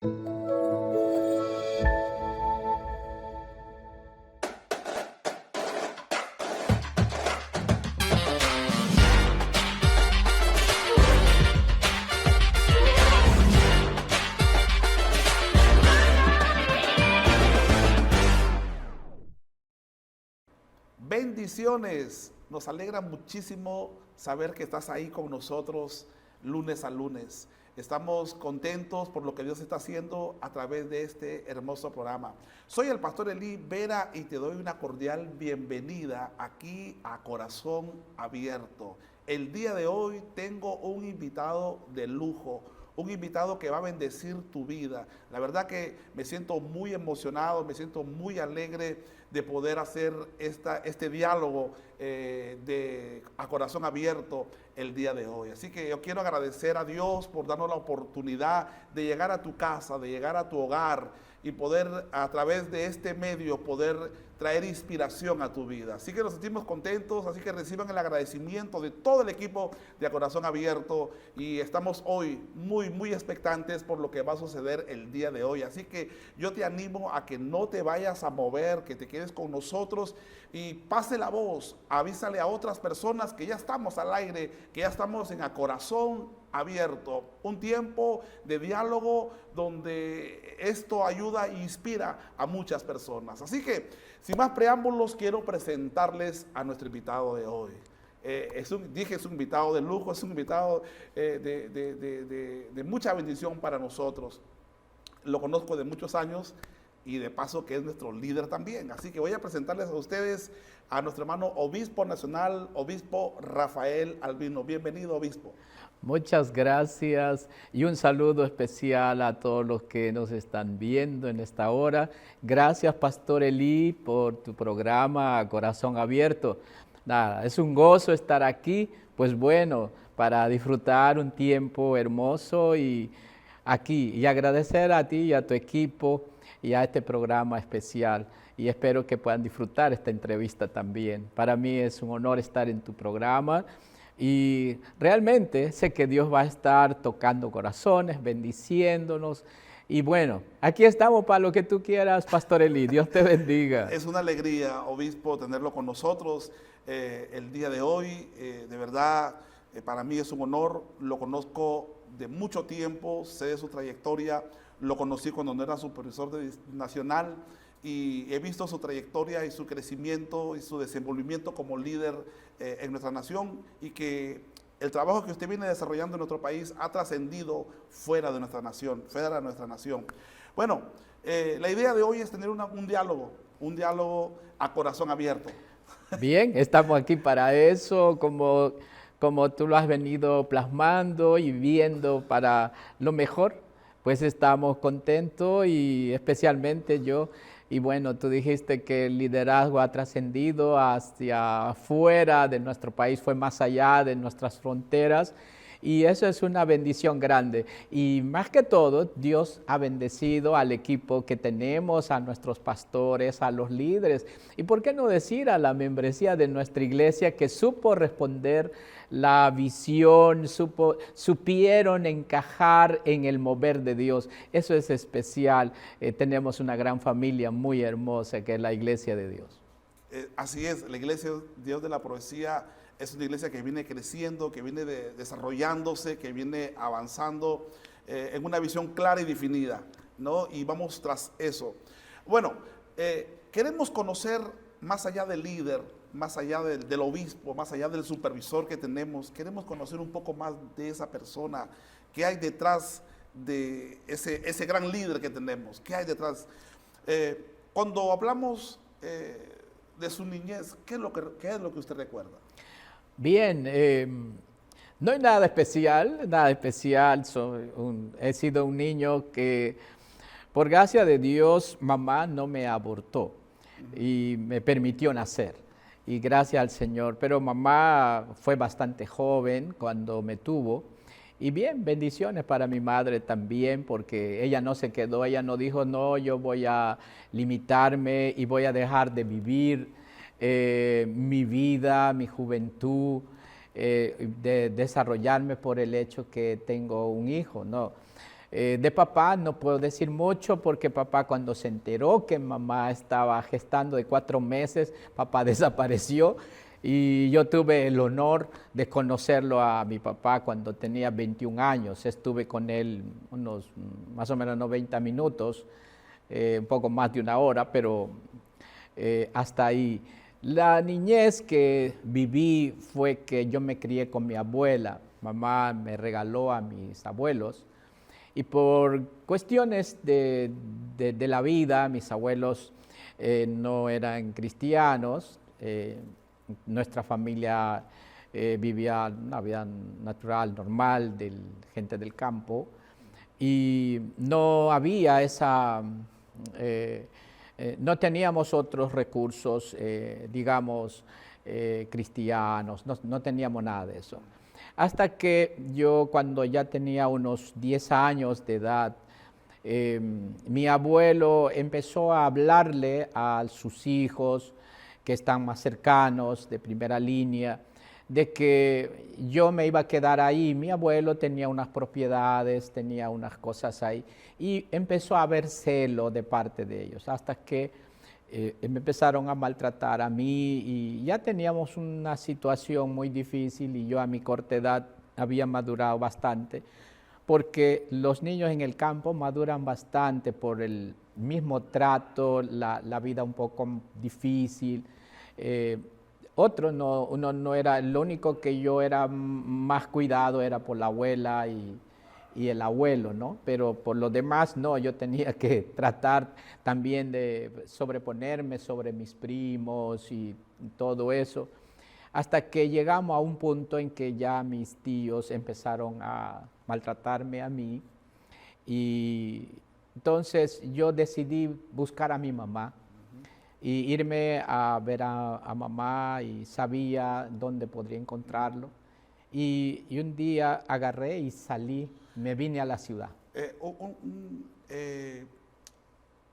Bendiciones, nos alegra muchísimo saber que estás ahí con nosotros lunes a lunes. Estamos contentos por lo que Dios está haciendo a través de este hermoso programa. Soy el pastor Elí Vera y te doy una cordial bienvenida aquí a Corazón Abierto. El día de hoy tengo un invitado de lujo, un invitado que va a bendecir tu vida. La verdad que me siento muy emocionado, me siento muy alegre de poder hacer este diálogo a corazón abierto el día de hoy. Así que yo quiero agradecer a Dios por darnos la oportunidad de llegar a tu casa, de llegar a tu hogar y poder a través de este medio poder traer inspiración a tu vida. Así que nos sentimos contentos, así que reciban el agradecimiento de todo el equipo de A Corazón Abierto y estamos hoy muy expectantes por lo que va a suceder el día de hoy. Así que yo te animo a que no te vayas a mover, que te quedes con nosotros y pase la voz, avísale a otras personas que ya estamos al aire, que ya estamos en A Corazón Abierto, un tiempo de diálogo donde esto ayuda e inspira a muchas personas. Así que, sin más preámbulos, quiero presentarles a nuestro invitado de hoy. Es un invitado de lujo, es un invitado de mucha bendición para nosotros. Lo conozco de muchos años y de paso que es nuestro líder también. Así que voy a presentarles a ustedes a nuestro hermano Obispo Nacional, Obispo Rafael Albino. Bienvenido, Obispo. Muchas gracias y un saludo especial a todos los que nos están viendo en esta hora. Gracias, Pastor Elí, por tu programa A Corazón Abierto. Nada, es un gozo estar aquí, pues bueno, para disfrutar un tiempo hermoso y aquí, y agradecer a ti y a tu equipo y a este programa especial. Y espero que puedan disfrutar esta entrevista también. Para mí es un honor estar en tu programa. Y realmente sé que Dios va a estar tocando corazones, bendiciéndonos. Y bueno, aquí estamos para lo que tú quieras, Pastor Elí. Dios te bendiga. Es una alegría, Obispo, tenerlo con nosotros el día de hoy. De verdad, para mí es un honor. Lo conozco de mucho tiempo, sé de su trayectoria. Lo conocí cuando no era supervisor nacional y he visto su trayectoria y su crecimiento y su desenvolvimiento como líder en nuestra nación y que el trabajo que usted viene desarrollando en nuestro país ha trascendido fuera de nuestra nación, Bueno, la idea de hoy es tener un diálogo a corazón abierto. Bien, estamos aquí para eso, como tú lo has venido plasmando y viendo para lo mejor, pues estamos contentos y especialmente yo. Y bueno, tú dijiste que el liderazgo ha trascendido hacia afuera de nuestro país, fue más allá de nuestras fronteras. Y eso es una bendición grande. Y más que todo, Dios ha bendecido al equipo que tenemos, a nuestros pastores, a los líderes. Y por qué no decir a la membresía de nuestra iglesia que supo responder la visión, supieron encajar en el mover de Dios. Eso es especial. Tenemos una gran familia muy hermosa que es la iglesia de Dios. Así es, la iglesia Dios de la Profecía es una iglesia que viene creciendo, que viene desarrollándose, que viene avanzando en una visión clara y definida, ¿no? Y vamos tras eso. Bueno, queremos conocer más allá del líder, más allá del obispo, más allá del supervisor que tenemos, queremos conocer un poco más de esa persona, qué hay detrás de ese gran líder que tenemos, qué hay detrás. Cuando hablamos de su niñez, ¿qué es lo que usted recuerda? Bien, no hay nada especial, he sido un niño que, por gracia de Dios, mamá no me abortó y me permitió nacer. Y gracias al Señor, pero mamá fue bastante joven cuando me tuvo. Y bien, bendiciones para mi madre también, porque ella no se quedó, ella no dijo, no, yo voy a limitarme y voy a dejar de vivir mi vida, mi juventud, de desarrollarme por el hecho que tengo un hijo, no. De papá no puedo decir mucho porque papá cuando se enteró que mamá estaba gestando de 4 meses, papá desapareció y yo tuve el honor de conocerlo a mi papá cuando tenía 21 años. Estuve con él unos más o menos 90 minutos, un poco más de 1 hora, pero hasta ahí. La niñez que viví fue que yo me crié con mi abuela. Mamá me regaló a mis abuelos. Y por cuestiones de la vida, mis abuelos no eran cristianos, nuestra familia vivía una vida natural, normal, de gente del campo, y no había no teníamos otros recursos, digamos, cristianos, no teníamos nada de eso. Hasta que yo, cuando ya tenía unos 10 años de edad, mi abuelo empezó a hablarle a sus hijos que están más cercanos, de primera línea, de que yo me iba a quedar ahí. Mi abuelo tenía unas propiedades, tenía unas cosas ahí, y empezó a haber celo de parte de ellos, hasta que me empezaron a maltratar a mí y ya teníamos una situación muy difícil y yo a mi corta edad había madurado bastante, porque los niños en el campo maduran bastante por el mismo trato, la vida un poco difícil. Uno no era, lo único que yo era más cuidado era por la abuela y el abuelo, ¿no? Pero por lo demás, no, yo tenía que tratar también de sobreponerme sobre mis primos y todo eso, hasta que llegamos a un punto en que ya mis tíos empezaron a maltratarme a mí, y entonces yo decidí buscar a mi mamá y irme a ver a mamá, y sabía dónde podría encontrarlo. Y un día agarré y salí, me vine a la ciudad.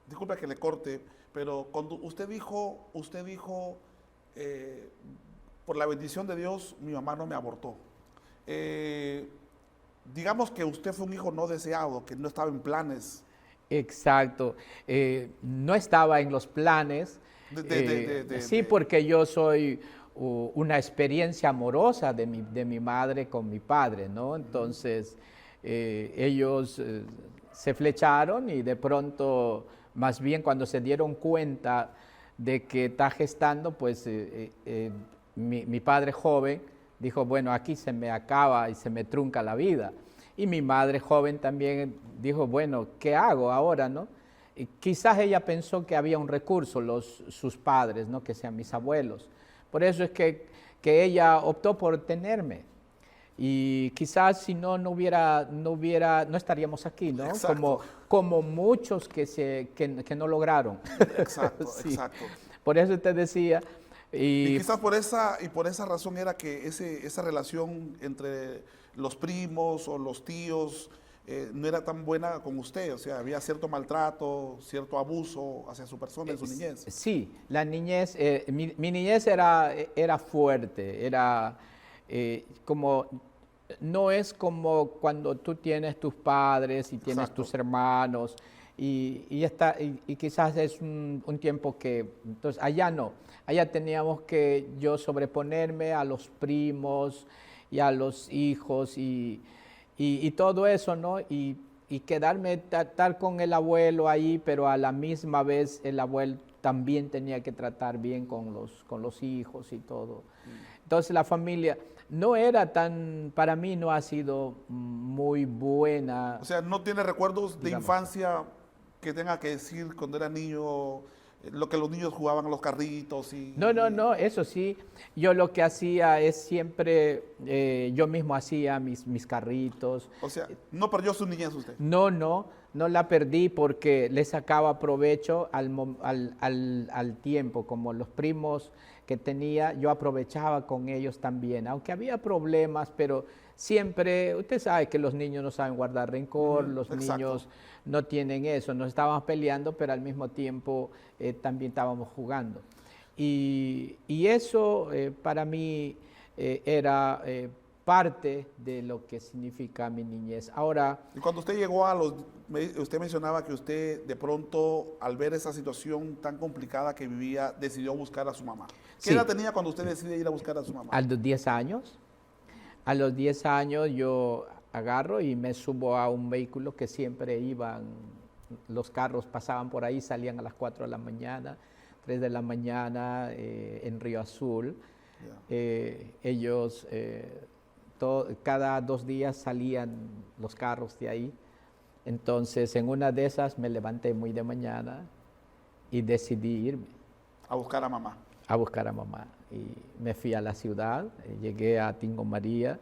Disculpa que le corte, pero cuando usted dijo, por la bendición de Dios, mi mamá no me abortó. Digamos que usted fue un hijo no deseado, que no estaba en planes. Exacto, no estaba en los planes, sí, porque yo soy una experiencia amorosa de mi madre con mi padre, ¿no? Entonces, ellos se flecharon y de pronto, más bien cuando se dieron cuenta de que está gestando, pues mi padre joven dijo, bueno, aquí se me acaba y se me trunca la vida. Y mi madre joven también dijo, bueno, ¿qué hago ahora, no? Y quizás ella pensó que había un recurso, sus padres, ¿no? Que sean mis abuelos. Por eso es que ella optó por tenerme. Y quizás si no estaríamos aquí, ¿no? Como muchos que no lograron. Exacto, Sí. exacto. Por eso te decía. Y quizás por esa razón era que esa relación entre los primos o los tíos no era tan buena con usted, o sea, había cierto maltrato, cierto abuso hacia su persona en su niñez. Sí, la niñez, mi niñez era fuerte, era como, no es como cuando tú tienes tus padres y tienes Exacto. tus hermanos, y quizás es un tiempo que, entonces allá no, allá teníamos que yo sobreponerme a los primos y a los hijos y todo eso, ¿no? Y quedarme tal con el abuelo ahí, pero a la misma vez el abuelo también tenía que tratar bien con los hijos y todo. Entonces la familia no era para mí no ha sido muy buena. O sea, ¿no tiene recuerdos de digamos, infancia que tenga que decir cuando era niño, lo que los niños jugaban a los carritos? No, eso sí, yo lo que hacía es siempre, yo mismo hacía mis carritos. O sea, ¿no perdió su niñez usted? No la perdí porque le sacaba provecho al tiempo, como los primos que tenía, yo aprovechaba con ellos también, aunque había problemas, pero siempre, usted sabe que los niños no saben guardar rencor, los Exacto. niños no tienen eso, nos estábamos peleando, pero al mismo tiempo también estábamos jugando. Y eso para mí era parte de lo que significa mi niñez. Ahora, Y cuando usted llegó a usted mencionaba que usted de pronto, al ver esa situación tan complicada que vivía, decidió buscar a su mamá. ¿Qué sí, edad tenía cuando usted decide ir a buscar a su mamá? a los 10 años, yo agarro y me subo a un vehículo que siempre iban, los carros pasaban por ahí, salían a las 4 de la mañana, 3 de la mañana en Río Azul. Ellos cada 2 días salían los carros de ahí. Entonces, en una de esas me levanté muy de mañana y decidí irme A buscar a mamá. a buscar a mamá. Y me fui a la ciudad, llegué a Tingo María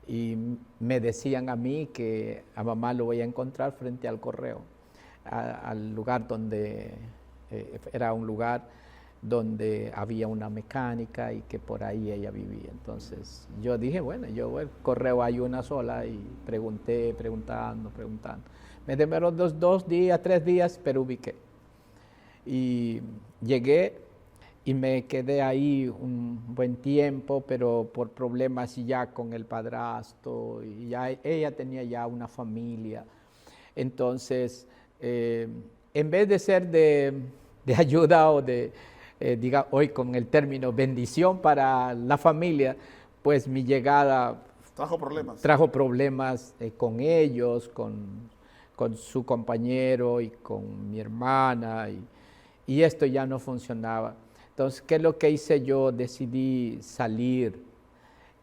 y me decían a mí que a mamá lo voy a encontrar frente al correo, al lugar donde era un lugar donde había una mecánica y que por ahí ella vivía. Entonces yo dije, bueno, yo el correo hay una sola y preguntando. Me demoró 2 días, 3 días, pero ubiqué. Y llegué y me quedé ahí un buen tiempo, pero por problemas ya con el padrastro, y ya ella tenía ya una familia. Entonces, en vez de ser de ayuda o diga hoy con el término bendición para la familia, pues mi llegada trajo problemas con ellos, con su compañero y con mi hermana, y esto ya no funcionaba. Entonces, ¿qué es lo que hice yo? Decidí salir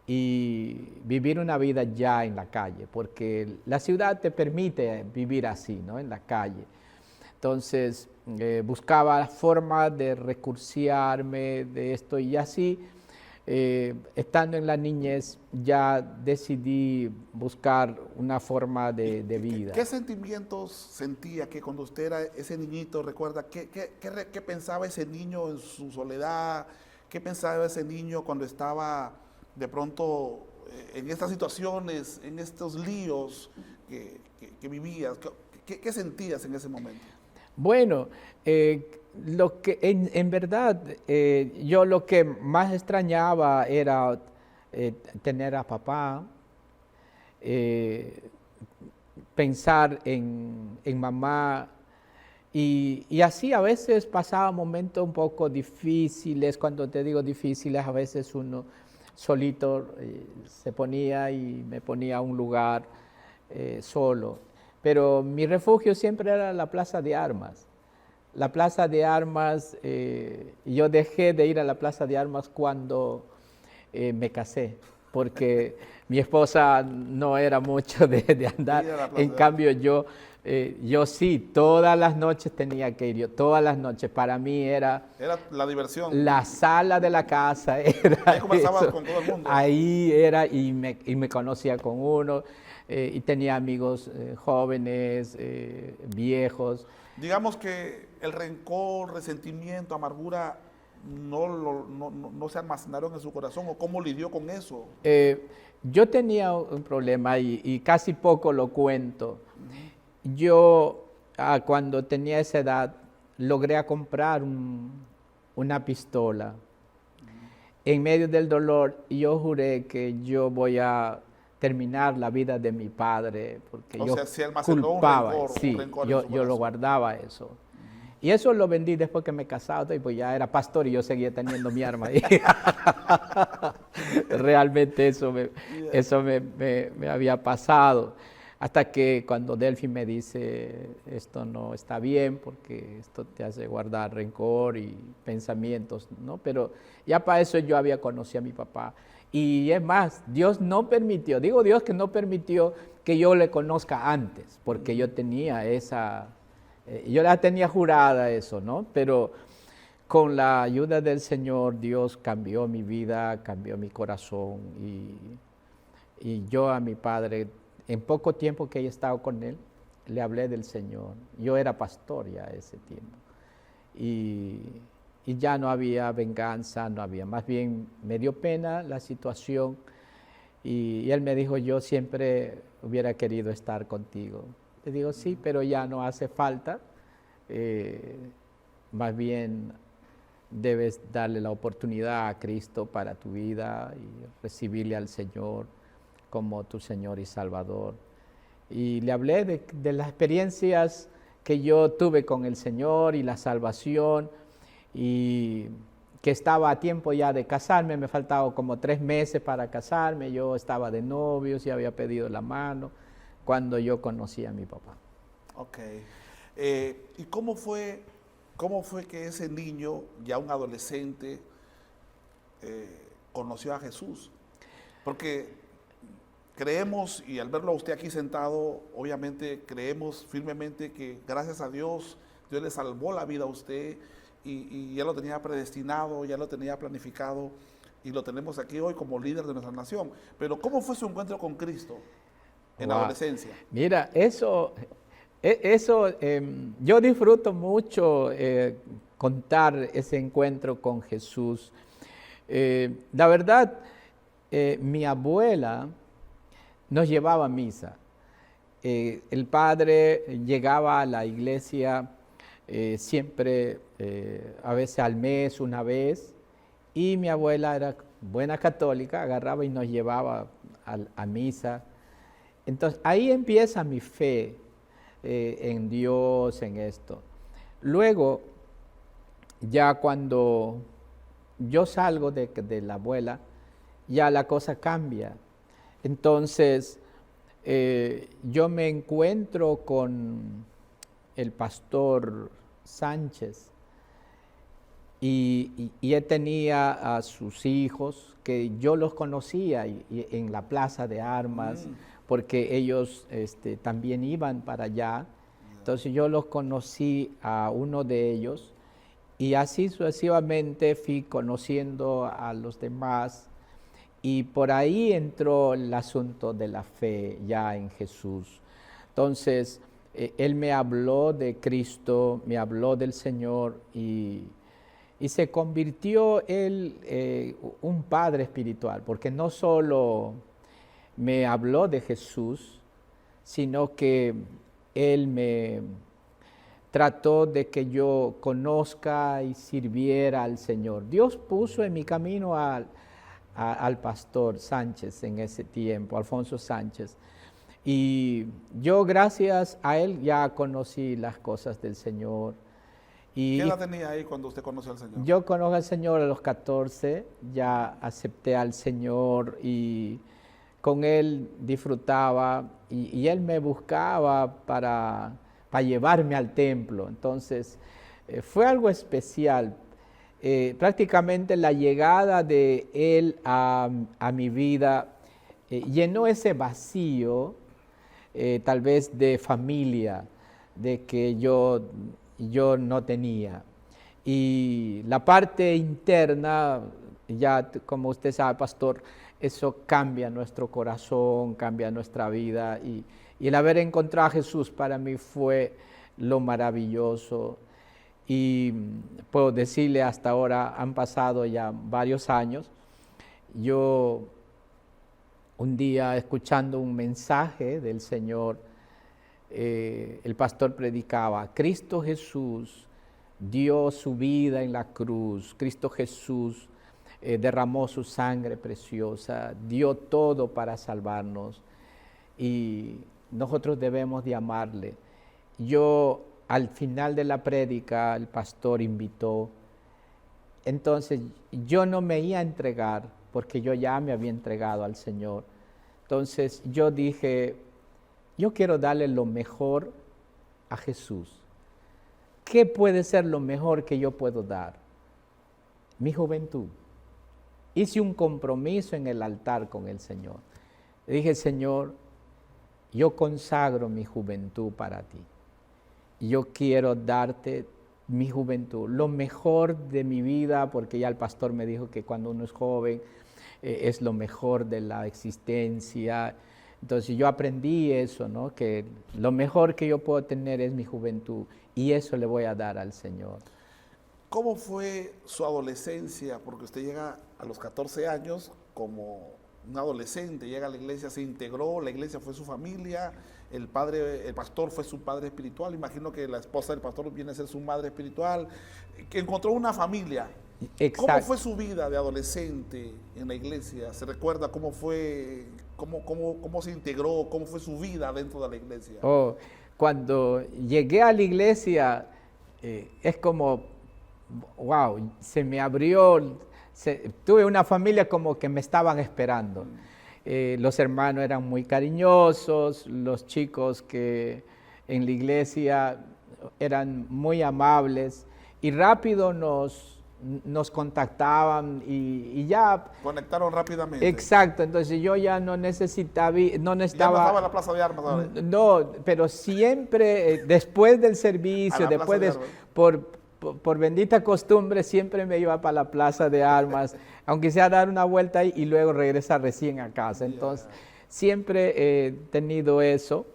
y vivir una vida ya en la calle, porque la ciudad te permite vivir así, ¿no? En la calle. Entonces, buscaba forma de recursearme de esto y así, estando en la niñez, ya decidí buscar una forma de vida. ¿Qué sentimientos sentía que cuando usted era ese niñito, recuerda, qué pensaba ese niño en su soledad? ¿Qué pensaba ese niño cuando estaba de pronto en estas situaciones, en estos líos que vivías? ¿Qué sentías en ese momento? Bueno, lo que en verdad yo lo que más extrañaba era tener a papá, pensar en mamá, y así a veces pasaba momentos un poco difíciles. Cuando te digo difíciles, a veces uno solito se ponía y me ponía a un lugar solo. Pero mi refugio siempre era la Plaza de Armas. La Plaza de Armas, yo dejé de ir a la Plaza de Armas cuando me casé, porque mi esposa no era mucho de andar. En cambio, yo sí, todas las noches tenía que ir, yo todas las noches. Para mí era la diversión. La sala de la casa era ahí conversabas eso. con todo el mundo. Ahí era, y me conocía con uno, y tenía amigos jóvenes, viejos. Digamos que el rencor, resentimiento, amargura no se almacenaron en su corazón, o cómo lidió con eso. Yo tenía un problema y casi poco lo cuento. Yo, cuando tenía esa edad, logré comprar una pistola. En medio del dolor, yo juré que yo voy a terminar la vida de mi padre, porque yo culpaba, un rencor yo lo guardaba eso. Y eso lo vendí después que me casaba, y pues ya era pastor y yo seguía teniendo mi arma ahí. Realmente eso me había pasado. Hasta que cuando Delphi me dice, esto no está bien porque esto te hace guardar rencor y pensamientos, ¿no? Pero ya para eso yo había conocido a mi papá. Y es más, Dios no permitió, digo Dios que no permitió que yo le conozca antes, porque yo tenía yo la tenía jurada eso, ¿no? Pero con la ayuda del Señor, Dios cambió mi vida, cambió mi corazón, y yo a mi padre, en poco tiempo que he estado con él, le hablé del Señor. Yo era pastor ya ese tiempo. Y ya no había venganza, no había. Más bien me dio pena la situación. Y él me dijo, yo siempre hubiera querido estar contigo. Le digo, sí, pero ya no hace falta. Más bien debes darle la oportunidad a Cristo para tu vida y recibirle al Señor como tu Señor y Salvador. Y le hablé de las experiencias que yo tuve con el Señor y la salvación, y que estaba a tiempo ya de casarme, me faltaba como 3 meses para casarme, yo estaba de novios y había pedido la mano cuando yo conocí a mi papá. Ok. ¿Y cómo fue que ese niño, ya un adolescente, conoció a Jesús? Porque creemos, y al verlo a usted aquí sentado, obviamente creemos firmemente que gracias a Dios, Dios le salvó la vida a usted y ya lo tenía predestinado, ya lo tenía planificado y lo tenemos aquí hoy como líder de nuestra nación. Pero ¿cómo fue su encuentro con Cristo en la adolescencia? Mira, yo disfruto mucho contar ese encuentro con Jesús. La verdad, mi abuela nos llevaba a misa. El padre llegaba a la iglesia siempre, a veces al mes, una vez, y mi abuela era buena católica, agarraba y nos llevaba a misa. Entonces, ahí empieza mi fe en Dios, en esto. Luego, ya cuando yo salgo de la abuela, ya la cosa cambia. Entonces, yo me encuentro con el pastor Sánchez y él tenía a sus hijos que yo los conocía en la plaza de armas, porque ellos también iban para allá. Entonces yo los conocí a uno de ellos y así sucesivamente fui conociendo a los demás. Y por ahí entró el asunto de la fe ya en Jesús. Entonces, él me habló de Cristo, me habló del Señor y se convirtió él un padre espiritual, porque no solo me habló de Jesús, sino que él me trató de que yo conozca y sirviera al Señor. Dios puso en mi camino al pastor Sánchez en ese tiempo, Alfonso Sánchez. Y yo gracias a él ya conocí las cosas del Señor. ¿Qué edad tenía ahí cuando usted conoció al Señor? Yo conozco al Señor a los 14, ya acepté al Señor y con él disfrutaba y él me buscaba para llevarme al templo. Entonces fue algo especial. Prácticamente la llegada de él a mi vida llenó ese vacío, tal vez de familia, de que yo no tenía. Y la parte interna, ya como usted sabe, pastor, eso cambia nuestro corazón, cambia nuestra vida. Y el haber encontrado a Jesús para mí fue lo maravilloso. Y puedo decirle, hasta ahora han pasado ya varios años. Yo un día escuchando un mensaje del Señor, el pastor predicaba: Cristo Jesús dio su vida en la cruz, Cristo Jesús derramó su sangre preciosa, dio todo para salvarnos y nosotros debemos de amarle. Yo, al final de la prédica, el pastor invitó. Entonces, yo no me iba a entregar porque yo ya me había entregado al Señor. Entonces, yo dije, yo quiero darle lo mejor a Jesús. ¿Qué puede ser lo mejor que yo puedo dar? Mi juventud. Hice un compromiso en el altar con el Señor. Le dije, Señor, yo consagro mi juventud para ti. Yo quiero darte mi juventud, lo mejor de mi vida, porque ya el pastor me dijo que cuando uno es joven es lo mejor de la existencia. Entonces yo aprendí eso, ¿no? Que lo mejor que yo puedo tener es mi juventud y eso le voy a dar al Señor. ¿Cómo fue su adolescencia? Porque usted llega a los 14 años como un adolescente, llega a la iglesia, se integró, la iglesia fue su familia, el pastor fue su padre espiritual, imagino que la esposa del pastor viene a ser su madre espiritual, que encontró una familia. Exacto. ¿Cómo fue su vida de adolescente en la iglesia? ¿Se recuerda cómo fue cómo se integró, cómo fue su vida dentro de la iglesia. Oh, cuando llegué a la iglesia, es como, wow, se me abrió, tuve una familia como que me estaban esperando. Los hermanos eran muy cariñosos, los chicos que en la iglesia eran muy amables y rápido nos contactaban y ya. Conectaron rápidamente. Exacto, entonces yo ya no necesitaba. Ya no estaba en la Plaza de Armas, ¿sabes? No, pero siempre, después del servicio, después de, por bendita costumbre, siempre me iba para la Plaza de Armas, aunque sea dar una vuelta ahí y luego regresar recién a casa. Entonces, siempre he tenido eso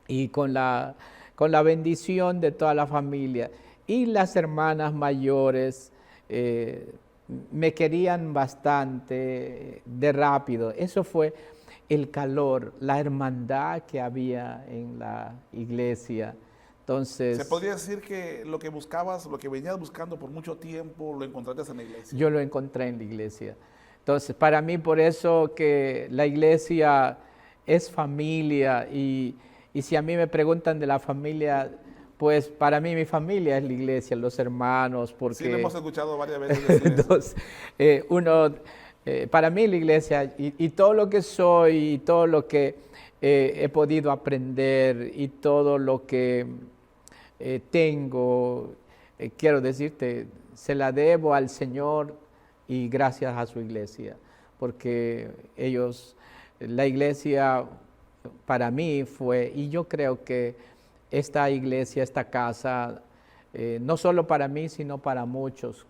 y con la bendición de toda la familia. Y las hermanas mayores me querían bastante de rápido. Eso fue el calor, la hermandad que había en la iglesia. Entonces, ¿se podría decir que lo que buscabas, lo que venías buscando por mucho tiempo, lo encontraste en la iglesia? yo lo encontré en la iglesia. Entonces, para mí, por eso que la iglesia es familia y si a mí me preguntan de la familia, pues para mí mi familia es la iglesia, los hermanos, porque... Sí, lo hemos escuchado varias veces decir entonces, para mí la iglesia y todo lo que soy y todo lo que he podido aprender y todo lo que tengo, quiero decirte, se la debo al Señor y gracias a su iglesia, porque la iglesia para mí fue, y yo creo que esta iglesia, esta casa, no solo para mí, sino para muchos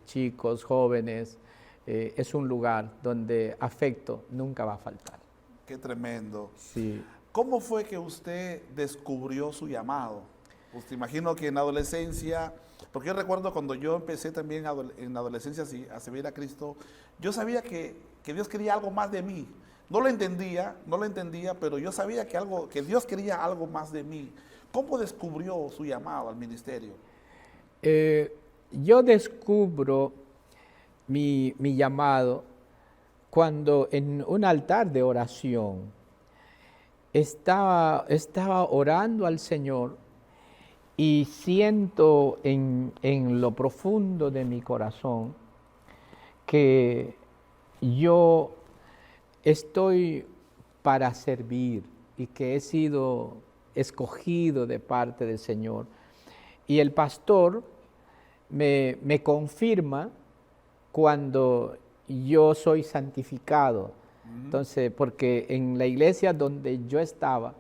chicos, jóvenes, es un lugar donde afecto nunca va a faltar. Qué tremendo. Sí. ¿Cómo fue que usted descubrió su llamado? Pues te imagino que en adolescencia, porque yo recuerdo cuando yo empecé también en adolescencia a servir a Cristo, yo sabía que Dios quería algo más de mí. No lo entendía, pero yo sabía que Dios quería algo más de mí. ¿Cómo descubrió su llamado al ministerio? Yo descubro mi llamado cuando en un altar de oración estaba orando al Señor y siento en lo profundo de mi corazón que yo estoy para servir y que he sido escogido de parte del Señor. Y el pastor me confirma cuando yo soy santificado. Entonces, porque en la iglesia donde yo estaba,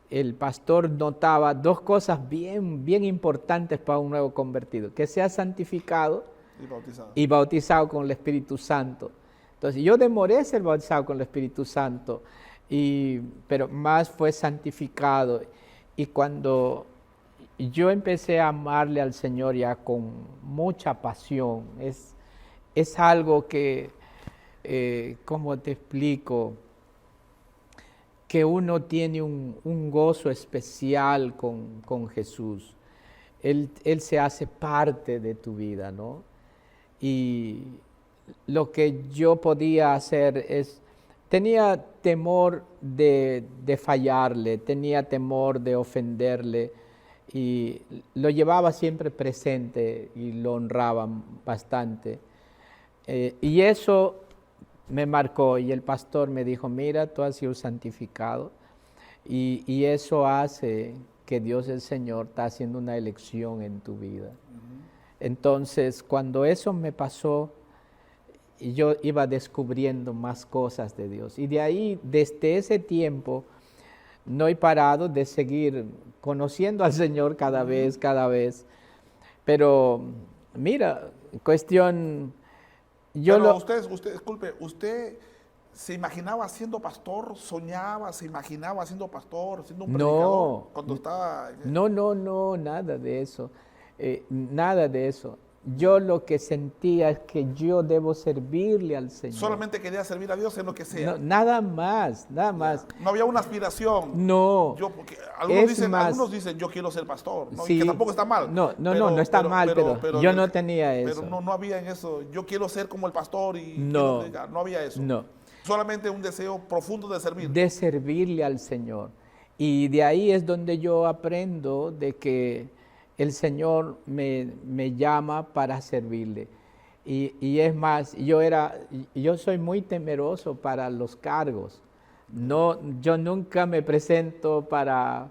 el pastor notaba dos cosas bien, bien importantes para un nuevo convertido: que sea santificado y bautizado con el Espíritu Santo. Entonces, yo demoré ser bautizado con el Espíritu Santo, pero más fue santificado. Y cuando yo empecé a amarle al Señor ya con mucha pasión, es algo que, ¿cómo te explico? Que uno tiene un gozo especial con Jesús. Él se hace parte de tu vida, ¿no? Y lo que yo podía hacer tenía temor de fallarle, tenía temor de ofenderle y lo llevaba siempre presente y lo honraba bastante. Y eso me marcó y el pastor me dijo: mira, tú has sido santificado y eso hace que Dios el Señor está haciendo una elección en tu vida. Entonces, cuando eso me pasó, yo iba descubriendo más cosas de Dios. Y de ahí, desde ese tiempo, no he parado de seguir conociendo al Señor cada vez. Pero, mira, cuestión... usted, disculpe, ¿usted se imaginaba siendo pastor? ¿Se imaginaba siendo pastor, siendo un predicador? Cuando estaba... No, nada de eso. Nada de eso. Yo lo que sentía es que yo debo servirle al Señor. Solamente quería servir a Dios en lo que sea. No, nada más. No había una aspiración. No. Porque algunos dicen yo quiero ser pastor, ¿no? Sí. Y que tampoco está mal. No está mal, pero yo no tenía eso. Pero no había en eso. Yo quiero ser como el pastor y no predicar. No había eso. No. Solamente un deseo profundo de servir. De servirle al Señor. Y de ahí es donde yo aprendo de que el Señor me llama para servirle. Y es más, yo soy muy temeroso para los cargos. No, yo nunca me presento para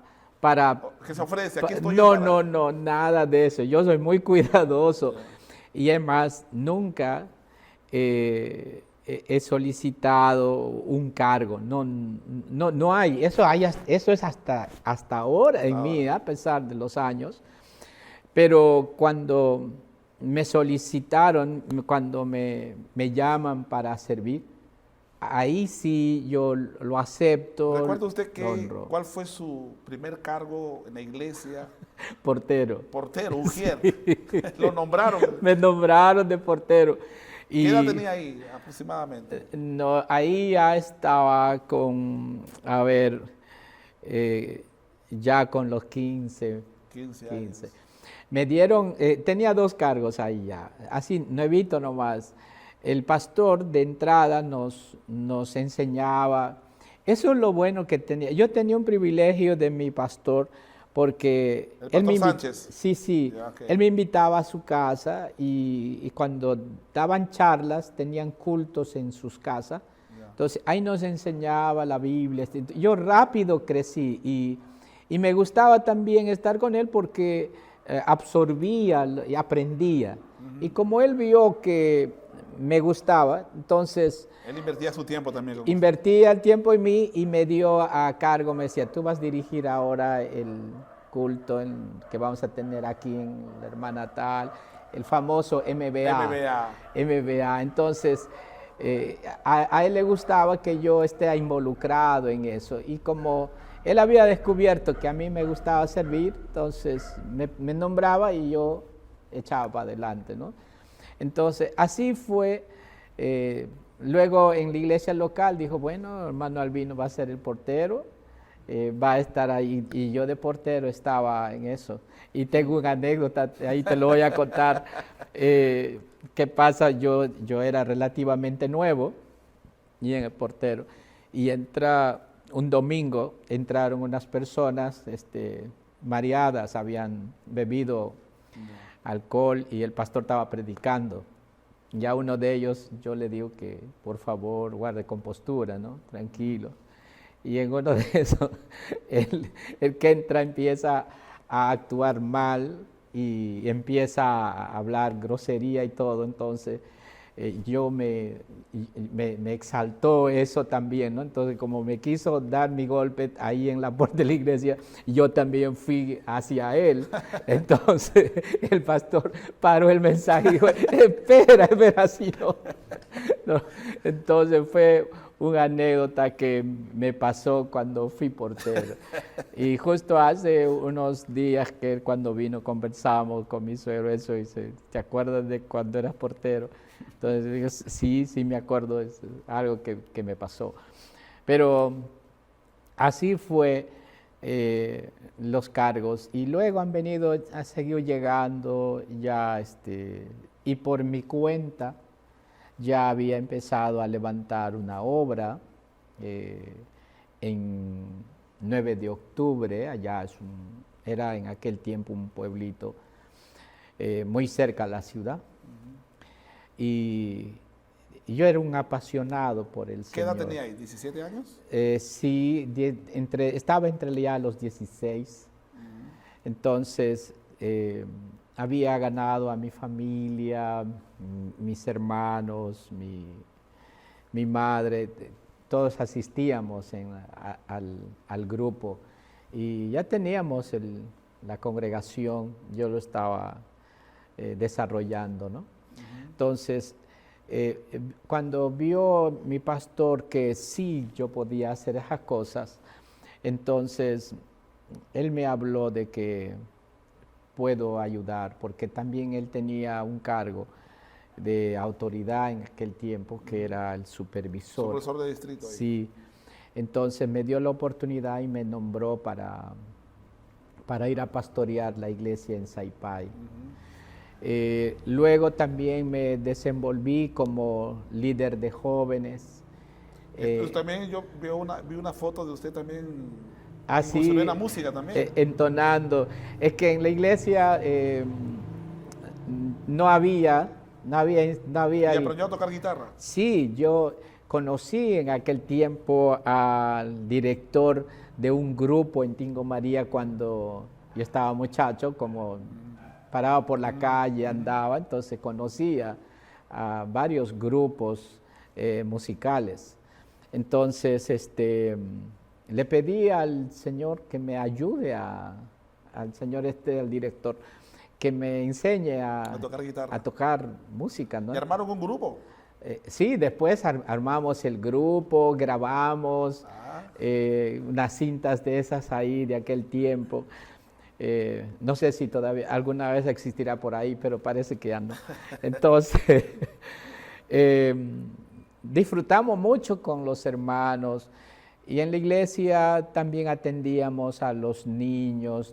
Que se ofrece, aquí estoy no, yo para... no, nada de eso. Yo soy muy cuidadoso. Y es más, nunca he solicitado un cargo. No hay. Eso es hasta ahora en mí, a pesar de los años. Pero cuando me solicitaron, cuando me llaman para servir, ahí sí yo lo acepto. ¿Recuerda usted lo honro. cuál fue su primer cargo en la iglesia? Portero. Portero, ujier. Lo nombraron. Me nombraron de portero. ¿Qué edad tenía ahí aproximadamente? No, ahí ya estaba con, a ver, ya con los 15 años. Me dieron, tenía 2 cargos ahí ya, así nuevito nomás. El pastor de entrada nos enseñaba, eso es lo bueno que tenía. Yo tenía un privilegio de mi pastor porque... ¿El pastor Sánchez? Sí, Ya, okay. Él me invitaba a su casa y cuando daban charlas, tenían cultos en sus casas. Ya. Entonces ahí nos enseñaba la Biblia. Yo rápido crecí y me gustaba también estar con él porque absorbía y aprendía. Y como él vio que me gustaba, entonces... Él invertía su tiempo también. Invertía el tiempo en mí y me dio a cargo, me decía, tú vas a dirigir ahora el culto que vamos a tener aquí en la hermana tal, el famoso MBA. Entonces, a él le gustaba que yo esté involucrado en eso. Y como él había descubierto que a mí me gustaba servir, entonces me nombraba y yo echaba para adelante, ¿no? Entonces, así fue. Luego en la iglesia local dijo, bueno, hermano Albino va a ser el portero, va a estar ahí. Y yo de portero estaba en eso. Y tengo una anécdota, ahí te lo voy a contar. ¿Qué pasa? Yo era relativamente nuevo y en el portero. Y un domingo entraron unas personas mareadas, habían bebido alcohol y el pastor estaba predicando. Ya uno de ellos, yo le digo que por favor guarde compostura, ¿no? Tranquilo. Y en uno de esos, el que entra empieza a actuar mal y empieza a hablar grosería y todo. Entonces, yo me exaltó eso también, ¿no? Entonces, como me quiso dar mi golpe ahí en la puerta de la iglesia, yo también fui hacia él. Entonces, el pastor paró el mensaje y dijo, espera, así no. No. Entonces, fue una anécdota que me pasó cuando fui portero. Y justo hace unos días que cuando vino conversamos con mi suegro eso y dice, ¿te acuerdas de cuando eras portero? Entonces digo, sí me acuerdo, es algo que me pasó. Pero así fue los cargos y luego han seguido llegando ya y por mi cuenta ya había empezado a levantar una obra en 9 de octubre, allá era en aquel tiempo un pueblito muy cerca a la ciudad. Y yo era un apasionado por el Señor. ¿Qué edad tenía ahí? ¿17 años? Sí, estaba entre ya los 16. Entonces, había ganado a mi familia, mis hermanos, mi madre, todos asistíamos al grupo y ya teníamos la congregación, yo lo estaba desarrollando, ¿no? Entonces, cuando vio mi pastor que sí yo podía hacer esas cosas, entonces él me habló de que puedo ayudar, porque también él tenía un cargo de autoridad en aquel tiempo, que era el supervisor. Supervisor de distrito. Ahí. Sí, entonces me dio la oportunidad y me nombró para ir a pastorear la iglesia en Saipay. Luego también me desenvolví como líder de jóvenes También yo vi una foto de usted también así, incursionó en la música también. Entonando. Es que en la iglesia no había. ¿Y aprendió a tocar guitarra? Sí, yo conocí en aquel tiempo al director de un grupo en Tingo María cuando yo estaba muchacho, como paraba por la calle, andaba, entonces conocía a varios grupos musicales. Entonces, le pedí al Señor que me ayude al Señor al director, que me enseñe a tocar guitarra, a tocar música, ¿no? ¿Y armaron un grupo? Sí, después armamos el grupo, grabamos unas cintas de esas ahí de aquel tiempo. No sé si todavía alguna vez existirá por ahí, pero parece que ya no. Entonces, disfrutamos mucho con los hermanos y en la iglesia también atendíamos a los niños,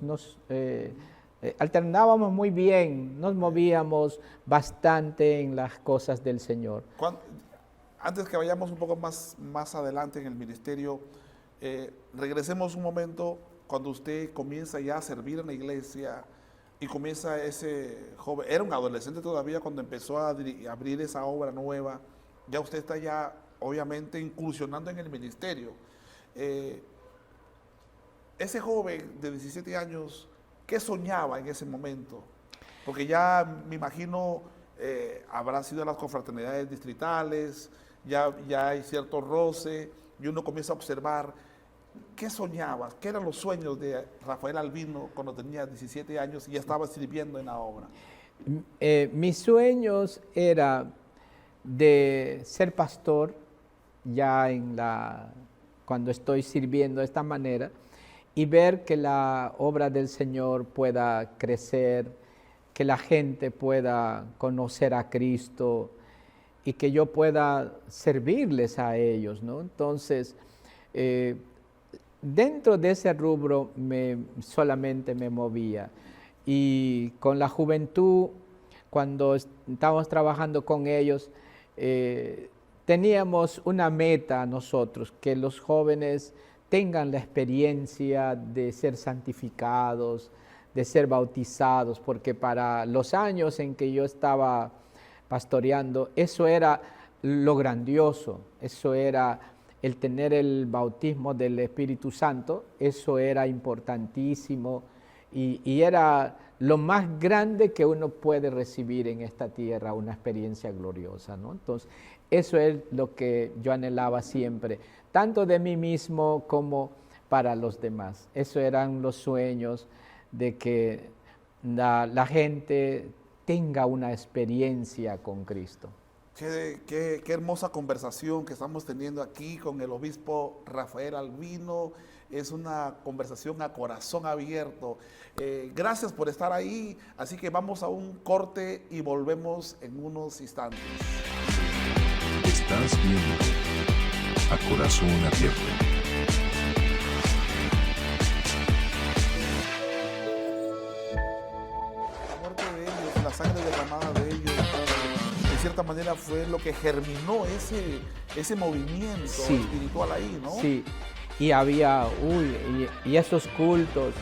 alternábamos muy bien, nos movíamos bastante en las cosas del Señor. Antes que vayamos un poco más adelante en el ministerio, regresemos un momento cuando usted comienza ya a servir en la iglesia y comienza ese joven, era un adolescente todavía cuando empezó a abrir esa obra nueva, ya usted está ya obviamente incursionando en el ministerio. Ese joven de 17 años, ¿qué soñaba en ese momento? Porque ya me imagino habrá sido las confraternidades distritales, ya hay cierto roce y uno comienza a observar. ¿Qué soñabas? ¿Qué eran los sueños de Rafael Albino cuando tenía 17 años y ya estaba sirviendo en la obra? Mis sueños eran de ser pastor ya cuando estoy sirviendo de esta manera y ver que la obra del Señor pueda crecer, que la gente pueda conocer a Cristo y que yo pueda servirles a ellos, ¿no? Entonces, dentro de ese rubro solamente me movía. Y con la juventud, cuando estábamos trabajando con ellos, teníamos una meta nosotros, que los jóvenes tengan la experiencia de ser santificados, de ser bautizados, porque para los años en que yo estaba pastoreando, eso era lo grandioso, eso era el tener el bautismo del Espíritu Santo, eso era importantísimo y era lo más grande que uno puede recibir en esta tierra, una experiencia gloriosa, ¿no? Entonces, eso es lo que yo anhelaba siempre, tanto de mí mismo como para los demás. Esos eran los sueños de que la gente tenga una experiencia con Cristo. Qué hermosa conversación que estamos teniendo aquí con el obispo Rafael Albino. Es una conversación a corazón abierto. Gracias por estar ahí. Así que vamos a un corte y volvemos en unos instantes. Estás viendo A Corazón Abierto. La muerte de ellos, la sangre derramada de ellos, de cierta manera fue lo que germinó ese movimiento espiritual ahí, ¿no? Sí, y había, y esos cultos,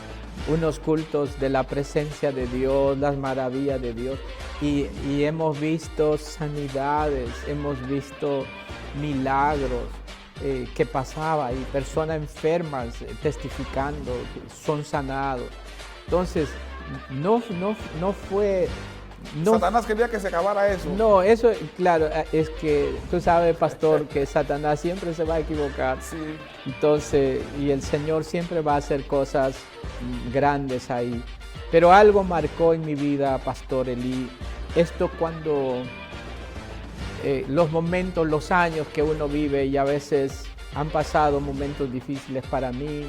unos cultos de la presencia de Dios, las maravillas de Dios, y hemos visto sanidades, hemos visto milagros que pasaba, y personas enfermas testificando, son sanados. Entonces, no fue... No, Satanás quería que se acabara eso. No, eso, claro, es que tú sabes, pastor, que Satanás siempre se va a equivocar. Sí. Entonces, y el Señor siempre va a hacer cosas grandes ahí. Pero algo marcó en mi vida, Pastor Eli, esto cuando los momentos, los años que uno vive, y a veces han pasado momentos difíciles para mí.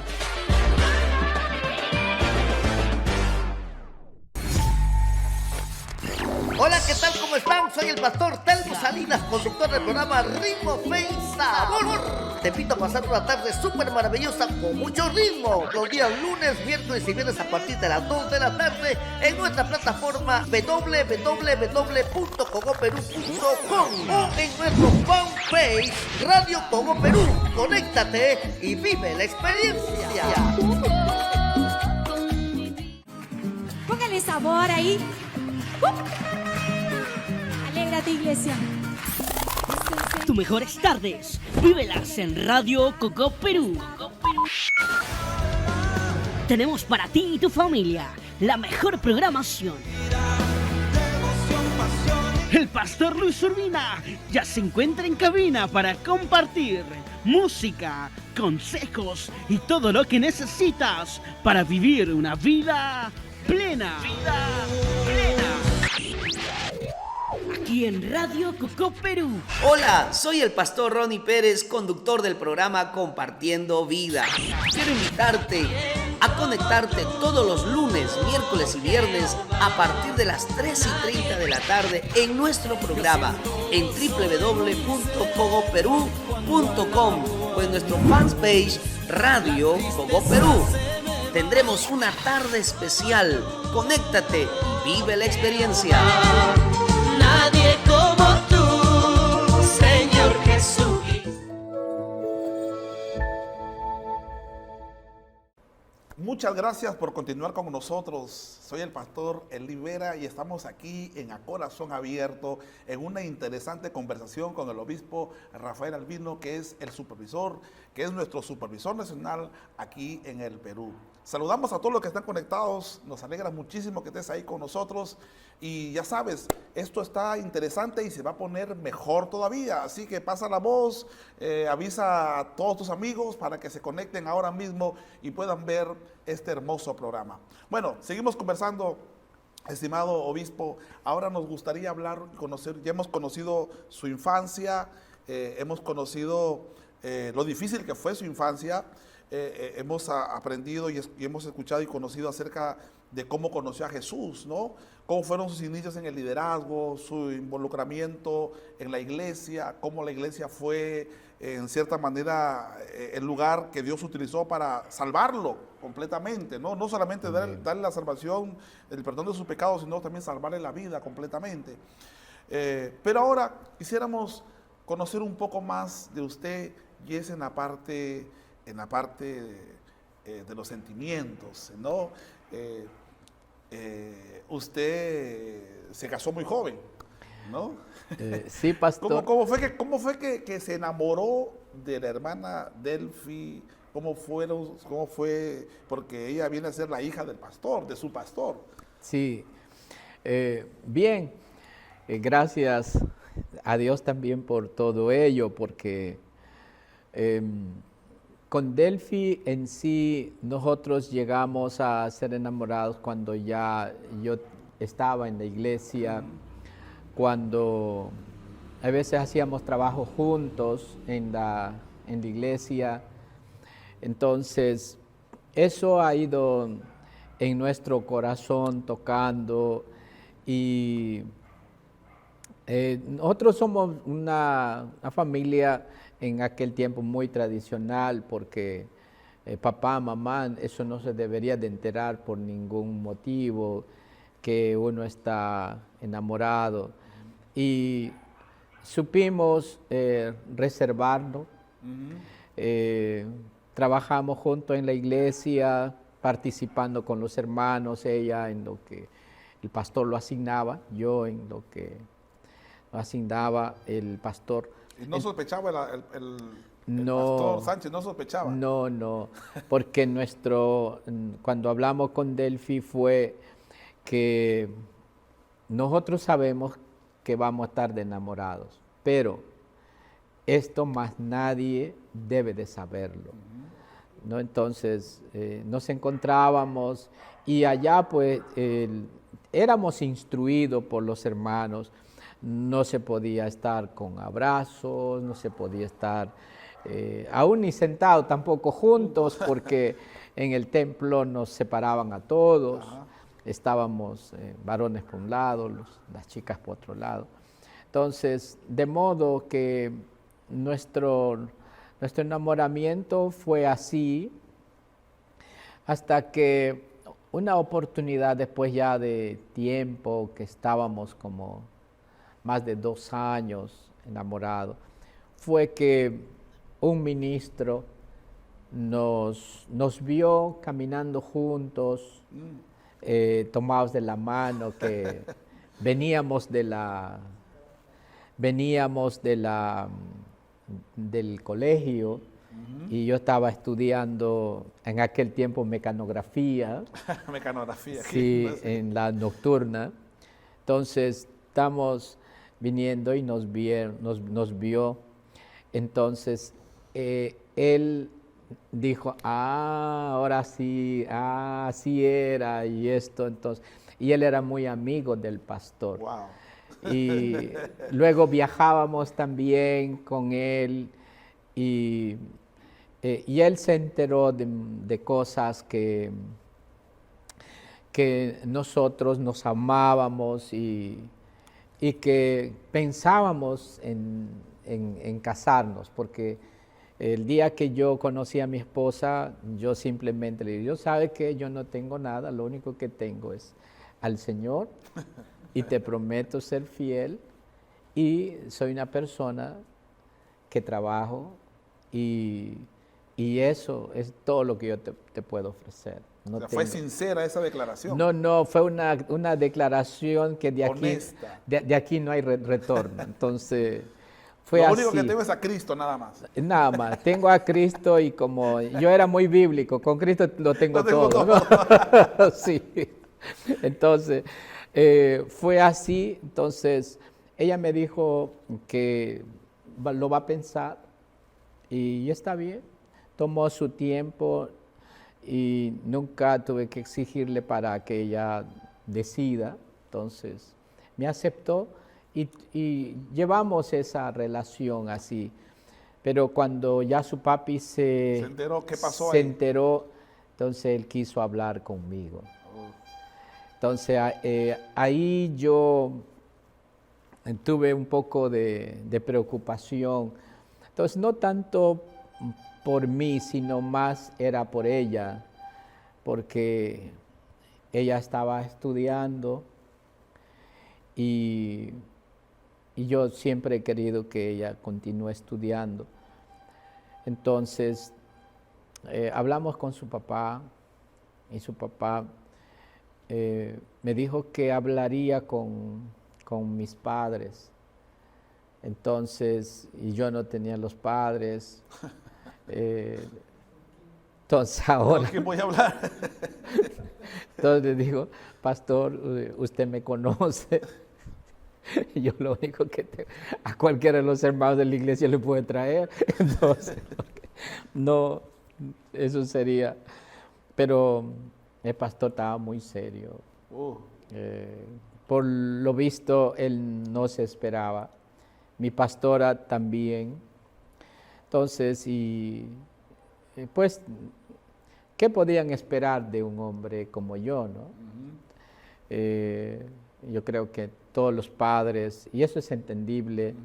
Hola, ¿qué tal? ¿Cómo están? Soy el pastor Telmo Salinas, conductor del programa Ritmo, Fe y Sabor. Te invito a pasar una tarde súper maravillosa con mucho ritmo. Los días lunes, miércoles y viernes a partir de las 2 de la tarde en nuestra plataforma www.cogoperú.com o en nuestro fanpage Radio Cogo Perú. Conéctate y vive la experiencia. Póngale sabor ahí. Alégrate, iglesia. Tus mejores tardes, vívelas en Radio Coco Perú. Tenemos para ti y tu familia la mejor programación. El pastor Luis Urbina ya se encuentra en cabina para compartir música, consejos y todo lo que necesitas para vivir una vida plena. Aquí en Radio Coco Perú. Hola, soy el pastor Ronnie Pérez, conductor del programa Compartiendo Vida. Quiero invitarte a conectarte todos los lunes, miércoles y viernes a partir de las 3:30 de la tarde en nuestro programa en www.cogoperú.com o en nuestro fanpage Radio Cogo Perú. Tendremos una tarde especial. Conéctate y vive la experiencia. Nadie como tú, Señor Jesús. Muchas gracias por continuar con nosotros. Soy el pastor Eli Vera y estamos aquí en A Corazón Abierto en una interesante conversación con el obispo Rafael Albino, que es el supervisor, que es nuestro supervisor nacional aquí en el Perú. Saludamos a todos los que están conectados, nos alegra muchísimo que estés ahí con nosotros y ya sabes, esto está interesante y se va a poner mejor todavía, así que pasa la voz, avisa a todos tus amigos para que se conecten ahora mismo y puedan ver este hermoso programa. Bueno, seguimos conversando, estimado obispo. Ahora nos gustaría hablar y conocer, ya hemos conocido su infancia, hemos conocido lo difícil que fue su infancia. Hemos aprendido y hemos escuchado y conocido acerca de cómo conoció a Jesús, ¿no? Cómo fueron sus inicios en el liderazgo, su involucramiento en la iglesia, cómo la iglesia fue, en cierta manera, el lugar que Dios utilizó para salvarlo completamente, ¿no? No solamente darle la salvación, el perdón de sus pecados, sino también salvarle la vida completamente. Pero ahora quisiéramos conocer un poco más de usted, y es en la parte de los sentimientos, ¿no? Usted se casó muy joven, ¿no? Sí, pastor. ¿Cómo fue que se enamoró de la hermana Delphi? ¿Cómo fue? Porque ella viene a ser la hija del pastor, de su pastor. Sí, bien, gracias a Dios también por todo ello, porque con Delphi en sí nosotros llegamos a ser enamorados cuando ya yo estaba en la iglesia, cuando a veces hacíamos trabajo juntos en la iglesia. Entonces eso ha ido en nuestro corazón tocando y nosotros somos una familia en aquel tiempo muy tradicional, porque papá, mamá, eso no se debería de enterar por ningún motivo, que uno está enamorado. Y supimos reservarnos, trabajamos juntos en la iglesia, participando con los hermanos, ella en lo que el pastor lo asignaba, yo en lo que lo asignaba el pastor. ¿Y no sospechaba el pastor Sánchez? ¿No sospechaba? No, porque cuando hablamos con Delphi fue que nosotros sabemos que vamos a estar enamorados, pero esto más nadie debe de saberlo, ¿no? Entonces nos encontrábamos y allá pues éramos instruidos por los hermanos. No se podía estar con abrazos, no se podía estar aún ni sentados tampoco juntos, porque en el templo nos separaban a todos. estábamos varones por un lado, las chicas por otro lado. Entonces, de modo que nuestro enamoramiento fue así hasta que una oportunidad después ya de tiempo que estábamos como más de 2 años enamorados, fue que un ministro nos vio caminando juntos, tomados de la mano, que veníamos del colegio, y yo estaba estudiando en aquel tiempo mecanografía. Mecanografía. Sí, en la nocturna. Entonces estamos viniendo y nos vio. Entonces él dijo, ahora sí, así era y esto. Entonces, y él era muy amigo del pastor. Wow. Y luego viajábamos también con él y él se enteró de cosas que nosotros nos amábamos y que pensábamos en casarnos, porque el día que yo conocí a mi esposa, yo simplemente le dije, yo sabe que yo no tengo nada, lo único que tengo es al Señor y te prometo ser fiel y soy una persona que trabajo y eso es todo lo que yo te puedo ofrecer. No O sea, fue sincera esa declaración. No, fue una declaraón que de aquí, honesta. de aquí no hay retorno. Entonces, fue Lo así. único que tengo es a Cristo, nada más. Nada más, tengo a Cristo y como yo era muy bíblico, con Cristo lo tengo, Lo tengo todo. ¿No? Sí. Entonces, fue así. Entonces, ella me dijo que lo va a pensar y está bien. Tomó su tiempo y nunca tuve que exigirle para que ella decida. Entonces, me aceptó y llevamos esa relación así. Pero cuando ya su papi se enteró, ¿qué pasó se ahí? enteró, entonces él quiso hablar conmigo. Entonces, ahí yo tuve un poco de preocupación. Entonces, no tanto por mí, sino más era por ella, porque ella estaba estudiando y yo siempre he querido que ella continúe estudiando. Entonces, hablamos con su papá y su papá me dijo que hablaría con mis padres. Entonces, y yo no tenía los padres. Entonces ahora... ¿Con quién voy a hablar? Entonces le digo, pastor, usted me conoce. Yo lo único que a cualquiera de los hermanos de la iglesia le puede traer. Entonces, no, eso sería. Pero el pastor estaba muy serio. Por lo visto, él no se esperaba. Mi pastora también. Entonces, pues, ¿qué podían esperar de un hombre como yo, no? Yo creo que todos los padres, y eso es entendible,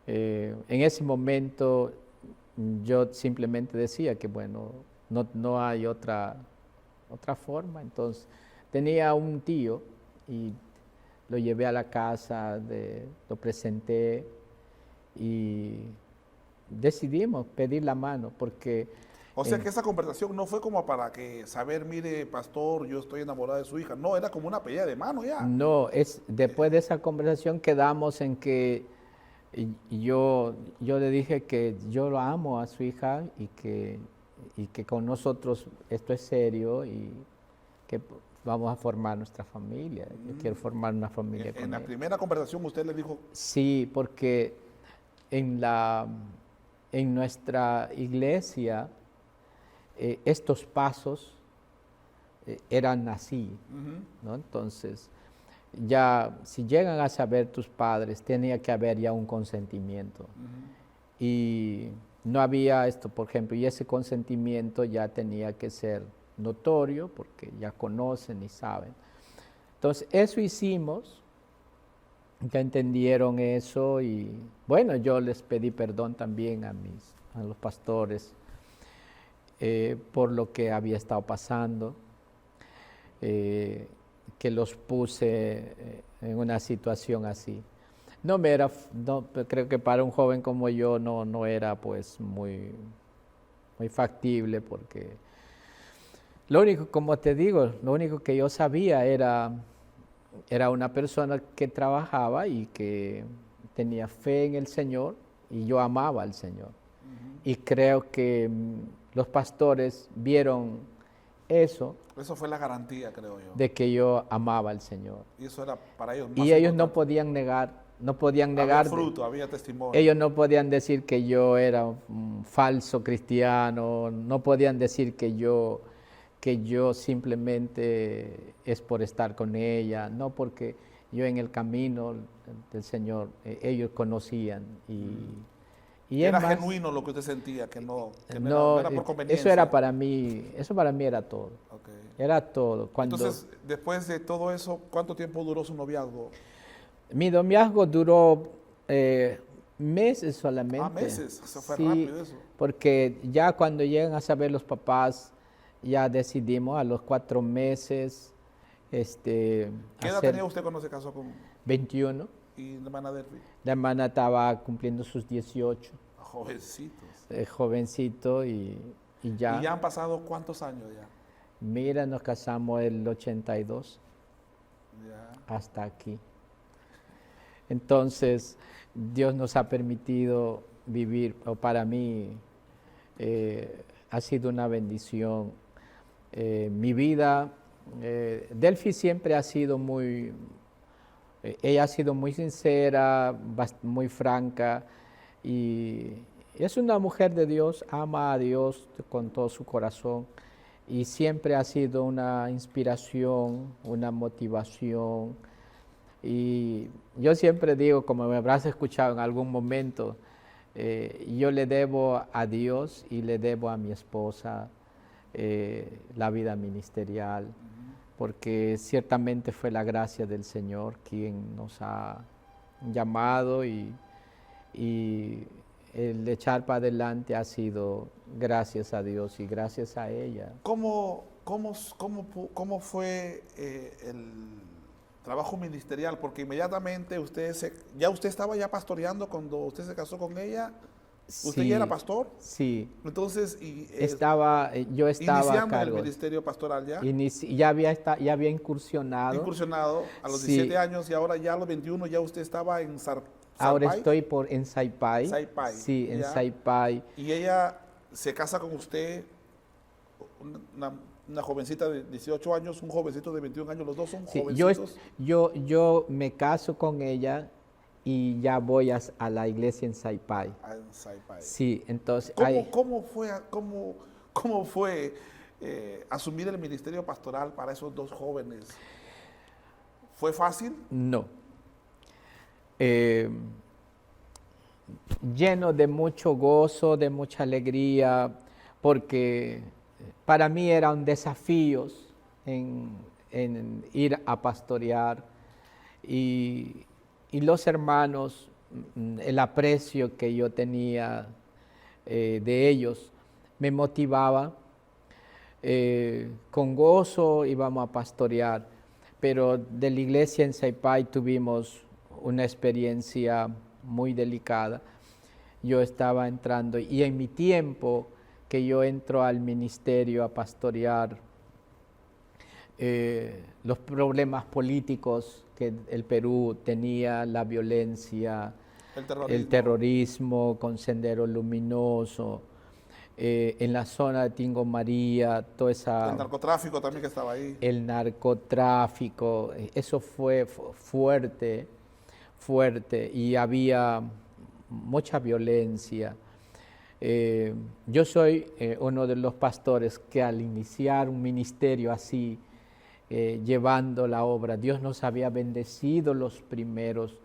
en ese momento yo simplemente decía que, bueno, no hay otra forma. Entonces, tenía un tío y lo llevé a la casa, lo presenté y decidimos pedir la mano porque... O sea que esa conversación no fue como para que saber, mire, pastor, yo estoy enamorada de su hija. No, era como una pelea de mano ya. No, después de esa conversación quedamos en que yo le dije que yo lo amo a su hija y que con nosotros esto es serio y que vamos a formar nuestra familia. Yo quiero formar una familia con En la él. primera conversación usted le dijo... Sí, porque en nuestra iglesia estos pasos eran así, ¿no? Entonces, ya si llegan a saber tus padres, tenía que haber ya un consentimiento. Y no había esto, por ejemplo, y ese consentimiento ya tenía que ser notorio porque ya conocen y saben. Entonces, eso hicimos, ya entendieron eso y bueno, yo les pedí perdón también a los pastores por lo que había estado pasando, que los puse en una situación así. Creo que para un joven como yo no era pues muy factible porque lo único, como te digo, lo único que yo sabía era una persona que trabajaba y que tenía fe en el Señor y yo amaba al Señor. Y creo que los pastores vieron eso. Eso fue la garantía, creo yo. De que yo amaba al Señor. Y eso era para ellos más Y ellos importante. no podían negar. Había fruto, había testimonio. Ellos no podían decir que yo era un falso cristiano, no podían decir que yo simplemente es por estar con ella, no, porque yo en el camino del Señor, ellos conocían y Era es más, genuino lo que usted sentía, que no no, era por conveniencia. eso era para mí era todo. Okay. Era todo. Entonces, después de todo eso, ¿cuánto tiempo duró su noviazgo? Mi noviazgo duró meses solamente. Meses, eso fue sí, rápido eso. Porque ya cuando llegan a saber los papás, ya decidimos a los 4 meses. ¿Qué edad tenía usted cuando se casó con 21. y la hermana Delphi? La hermana estaba cumpliendo sus 18. Jovencitos. Jovencito y ya. ¿Y ya han pasado cuántos años ya? Mira, nos casamos el 82. Ya. Hasta aquí. Entonces, Dios nos ha permitido vivir, o para mí ha sido una bendición. Mi vida, Delphi siempre ha sido ella ha sido muy sincera, muy franca y es una mujer de Dios, ama a Dios con todo su corazón y siempre ha sido una inspiración, una motivación. Y yo siempre digo, como me habrás escuchado en algún momento, yo le debo a Dios y le debo a mi esposa la vida ministerial, porque ciertamente fue la gracia del Señor quien nos ha llamado y el echar para adelante ha sido gracias a Dios y gracias a ella. ¿Cómo fue el trabajo ministerial? Porque inmediatamente usted estaba ya pastoreando cuando usted se casó con ella. ¿Usted Sí, ya era pastor? Sí. Entonces, yo estaba a iniciando cargo. el ministerio pastoral ya. Ya había incursionado. Incursionado a los Sí. 17 años y ahora ya a los 21 ya usted estaba en Ahora Saipái. estoy en Saipái. Saipái, Sí, en ya. Saipái. Y ella se casa con usted, una jovencita de 18 años, un jovencito de 21 años, los dos son Sí, jovencitos. yo me caso con ella y ya voy a la iglesia en Saipái. En Saipái. Sí, entonces... ¿Cómo fue asumir el ministerio pastoral para esos dos jóvenes? ¿Fue fácil? No. Lleno de mucho gozo, de mucha alegría, porque para mí era un desafío en ir a pastorear y los hermanos, el aprecio que yo tenía de ellos me motivaba. Con gozo íbamos a pastorear, pero de la iglesia en Saipái tuvimos una experiencia muy delicada. Yo estaba entrando y en mi tiempo que yo entro al ministerio a pastorear, los problemas políticos que el Perú tenía, la violencia, el terrorismo con Sendero Luminoso, en la zona de Tingo María, toda esa... El narcotráfico también que estaba ahí. El narcotráfico, eso fue fuerte y había mucha violencia. Yo soy uno de los pastores que al iniciar un ministerio así, llevando la obra, Dios nos había bendecido los primeros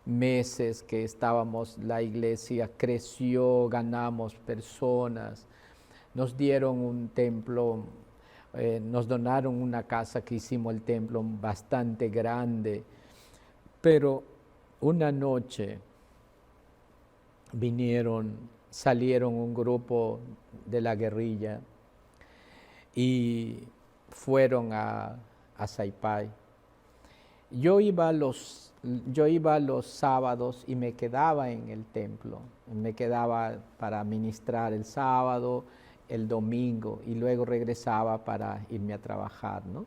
meses que estábamos, la iglesia creció, ganamos personas, nos dieron un templo nos donaron una casa que hicimos el templo bastante grande, pero una noche salieron un grupo de la guerrilla y fueron a Saipái. Yo iba los sábados y me quedaba en el templo, me quedaba para ministrar el sábado, el domingo, y luego regresaba para irme a trabajar, ¿no?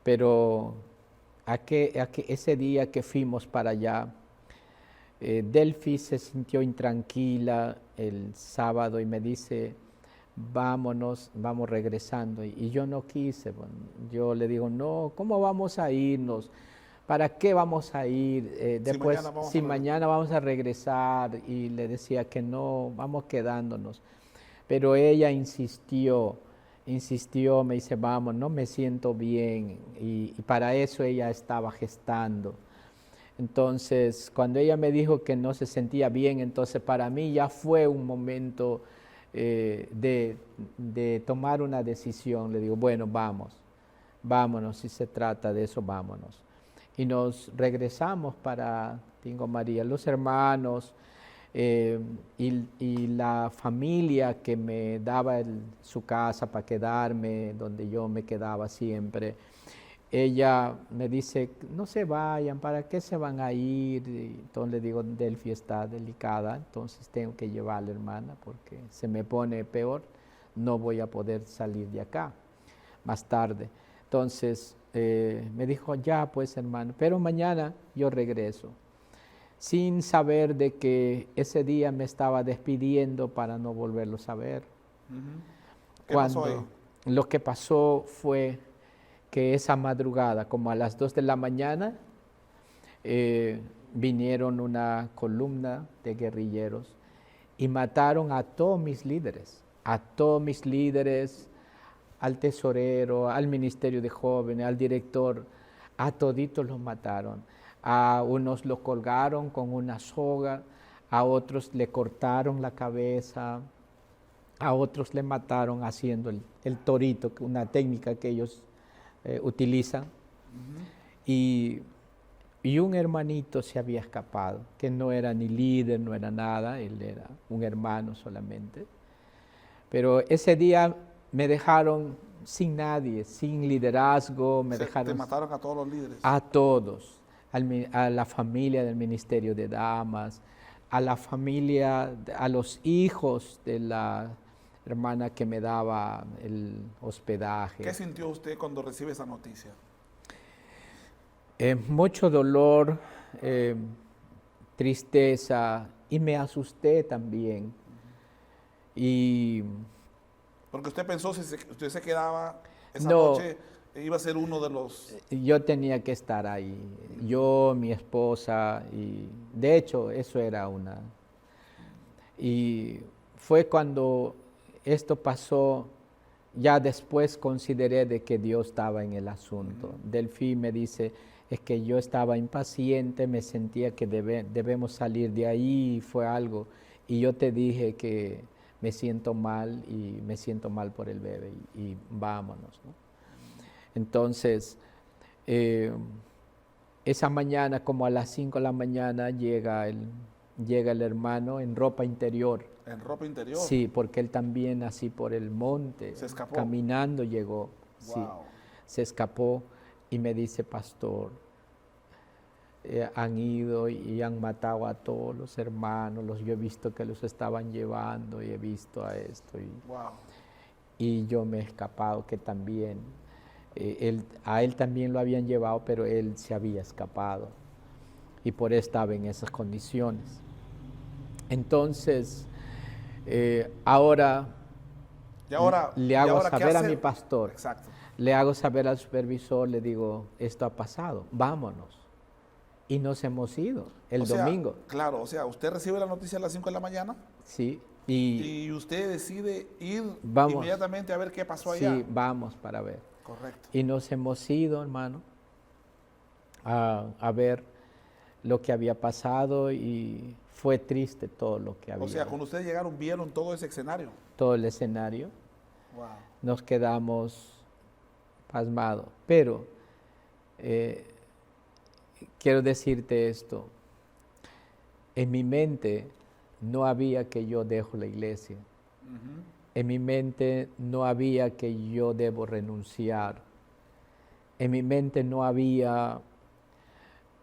Pero ese día que fuimos para allá, Delphi se sintió intranquila el sábado y me dice, vámonos, vamos regresando. Y yo no quise, bueno, yo le digo, no, ¿cómo vamos a irnos? ¿Para qué vamos a ir? Después, si mañana vamos a regresar. Y le decía que no, vamos quedándonos. Pero ella insistió, me dice, vamos, no me siento bien. Y para eso ella estaba gestando. Entonces, cuando ella me dijo que no se sentía bien, entonces para mí ya fue un momento de tomar una decisión. Le digo, bueno, vámonos, si se trata de eso, vámonos. Y nos regresamos para Tingo María. Los hermanos y la familia que me daba su casa para quedarme, donde yo me quedaba siempre, ella me dice, no se vayan, ¿para qué se van a ir? Y entonces le digo, Delphi está delicada, entonces tengo que llevar a la hermana porque se me pone peor, no voy a poder salir de acá más tarde. Entonces me dijo, ya pues hermano, pero mañana yo regreso, sin saber de que ese día me estaba despidiendo para no volverlos a ver. ¿Qué pasó ahí? Lo que pasó fue que esa madrugada, como a las 2 de la mañana, vinieron una columna de guerrilleros y mataron a todos mis líderes, al tesorero, al ministerio de jóvenes, al director, a toditos los mataron. A unos los colgaron con una soga, a otros le cortaron la cabeza, a otros le mataron haciendo el torito, una técnica que ellos utilizan. Y un hermanito se había escapado, que no era ni líder, no era nada, él era un hermano solamente. Pero ese día me dejaron sin nadie, sin liderazgo, Te mataron a todos los líderes. A todos, a la familia del Ministerio de Damas, a la familia, a los hijos de la hermana que me daba el hospedaje. ¿Qué sintió usted cuando recibe esa noticia? Mucho dolor, tristeza, y me asusté también. Porque usted pensó, si usted se quedaba esa No. noche, iba a ser uno de los... Yo tenía que estar ahí, yo, mi esposa, y de hecho eso era Y fue cuando esto pasó, ya después consideré de que Dios estaba en el asunto. Delphi me dice, es que yo estaba impaciente, me sentía que debemos salir de ahí, fue algo. Y yo te dije que me siento mal y me siento mal por el bebé y vámonos, ¿no? Entonces, esa mañana, como a las 5 de la mañana, llega el hermano en ropa interior. ¿En ropa interior? Sí, porque él también así por el monte, ¿Se escapó? caminando llegó. Wow. Sí, se escapó y me dice, pastor, han ido y han matado a todos los hermanos, yo he visto que los estaban llevando y he visto a esto. Wow. Y yo me he escapado, que también, a él también lo habían llevado, pero él se había escapado y por eso estaba en esas condiciones. Entonces, ahora le hago saber a mi pastor, Exacto. le hago saber al supervisor, le digo, esto ha pasado, vámonos. Y nos hemos ido el domingo. Claro, o sea, usted recibe la noticia a las 5 de la mañana. Sí. Y usted decide ir inmediatamente a ver qué pasó allá. Sí, vamos para ver. Correcto. Y nos hemos ido, hermano, a ver lo que había pasado y fue triste todo lo que había. O sea, cuando ustedes llegaron, vieron todo ese escenario. Todo el escenario. Wow. Nos quedamos pasmado. Pero quiero decirte esto, en mi mente no había que yo dejo la iglesia. En mi mente no había que yo debo renunciar. En mi mente no había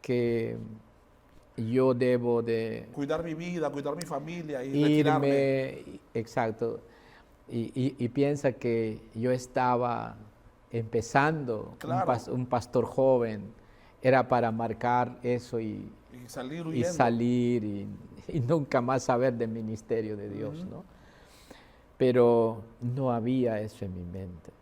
que yo debo de Cuidar mi vida, cuidar mi familia y retirarme. irme, exacto. Y piensa que yo estaba empezando, Claro. un pastor joven, era para marcar eso y Y salir y huyendo. salir y nunca más saber del ministerio de Dios, ¿no? Pero no había eso en mi mente.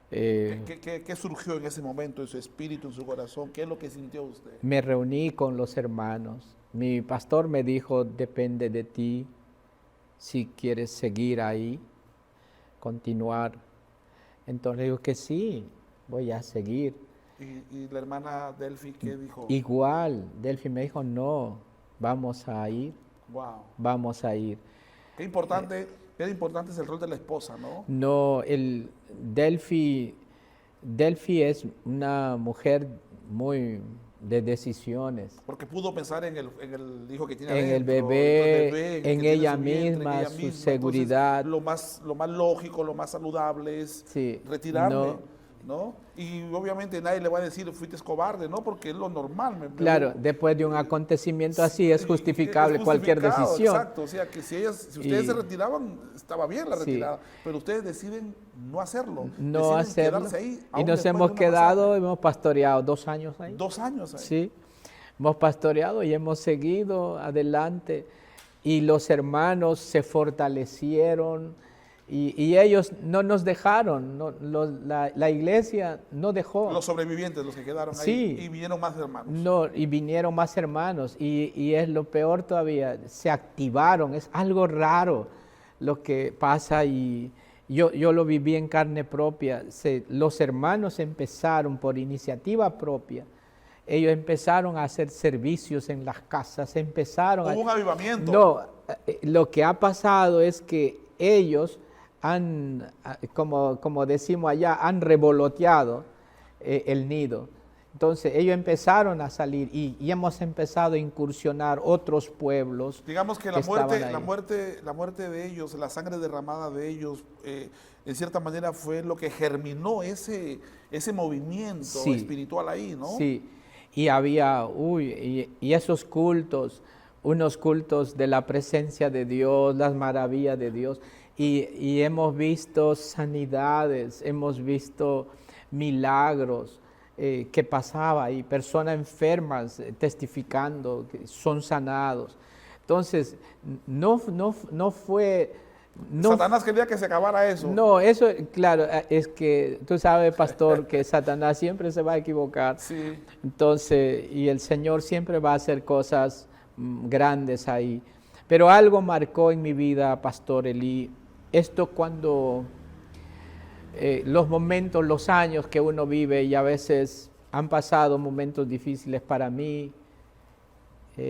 ¿Qué surgió en ese momento en su espíritu, en su corazón? ¿Qué es lo que sintió usted? Me reuní con los hermanos. Mi pastor me dijo, depende de ti si quieres seguir ahí, continuar. Entonces digo que sí, voy a seguir. Y la hermana Delphi, ¿qué dijo? Igual, Delphi me dijo, no, vamos a ir, Wow. vamos a ir. Qué importante es el rol de la esposa, ¿no? No, Delphi es una mujer muy de decisiones. Porque pudo pensar en el hijo que tiene En el adentro, bebé, el en que tiene ella su vientre, en misma, ella su misma. seguridad. Entonces, lo más lógico, lo más saludable es Sí, retirarme, ¿no? Y obviamente nadie le va a decir, fuiste cobarde, ¿no? Porque es lo normal. Claro, después de un acontecimiento así es justificable cualquier justificado, decisión. Exacto, o sea, que si ustedes Y- se retiraban, estaba bien la Sí. retirada, pero ustedes deciden no hacerlo. No deciden hacerlo. quedarse ahí, Y aún nos después de hemos una quedado, masacre. hemos pastoreado 2 años ahí. 2 años ahí. Sí, hemos pastoreado y hemos seguido adelante. Y los hermanos se fortalecieron y ellos no nos dejaron, la iglesia no dejó. Los sobrevivientes, los que quedaron Sí. ahí, y vinieron más hermanos. No, y vinieron más hermanos y es lo peor todavía, se activaron, es algo raro lo que pasa y yo lo viví en carne propia. Los hermanos empezaron por iniciativa propia, ellos empezaron a hacer servicios en las casas, empezaron Hubo un avivamiento. No, lo que ha pasado es que ellos como decimos allá, han revoloteado el nido. Entonces ellos empezaron a salir y hemos empezado a incursionar otros pueblos. Digamos que estaban ahí. la muerte de ellos, la sangre derramada de ellos, en cierta manera fue lo que germinó ese movimiento Sí. espiritual ahí, ¿no? Sí, y había, y esos cultos, unos cultos de la presencia de Dios, las maravillas de Dios, y hemos visto sanidades, hemos visto milagros que pasaba y personas enfermas testificando que son sanados. Entonces, no fue... Satanás quería que se acabara eso. No, eso, claro, es que tú sabes, pastor, que Satanás siempre se va a equivocar. Sí. Entonces, y el Señor siempre va a hacer cosas grandes ahí. Pero algo marcó en mi vida, Pastor Eli, esto cuando los momentos, los años que uno vive y a veces han pasado momentos difíciles para mí,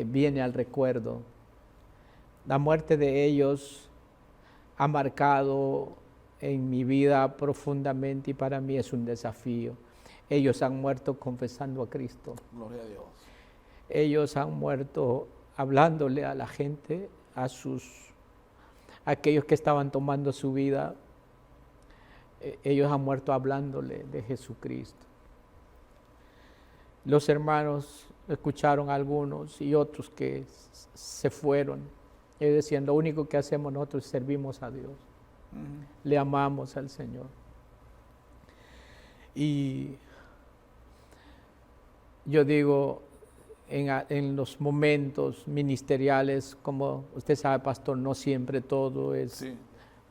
viene al recuerdo. La muerte de ellos ha marcado en mi vida profundamente y para mí es un desafío. Ellos han muerto confesando a Cristo. Gloria a Dios. Ellos han muerto hablándole a la gente, a aquellos que estaban tomando su vida. Ellos han muerto hablándole de Jesucristo. Los hermanos escucharon a algunos y otros que se fueron. Ellos decían, lo único que hacemos nosotros es servimos a Dios. Le amamos al Señor. Y yo digo, en los momentos ministeriales, como usted sabe, pastor, no siempre todo es Sí.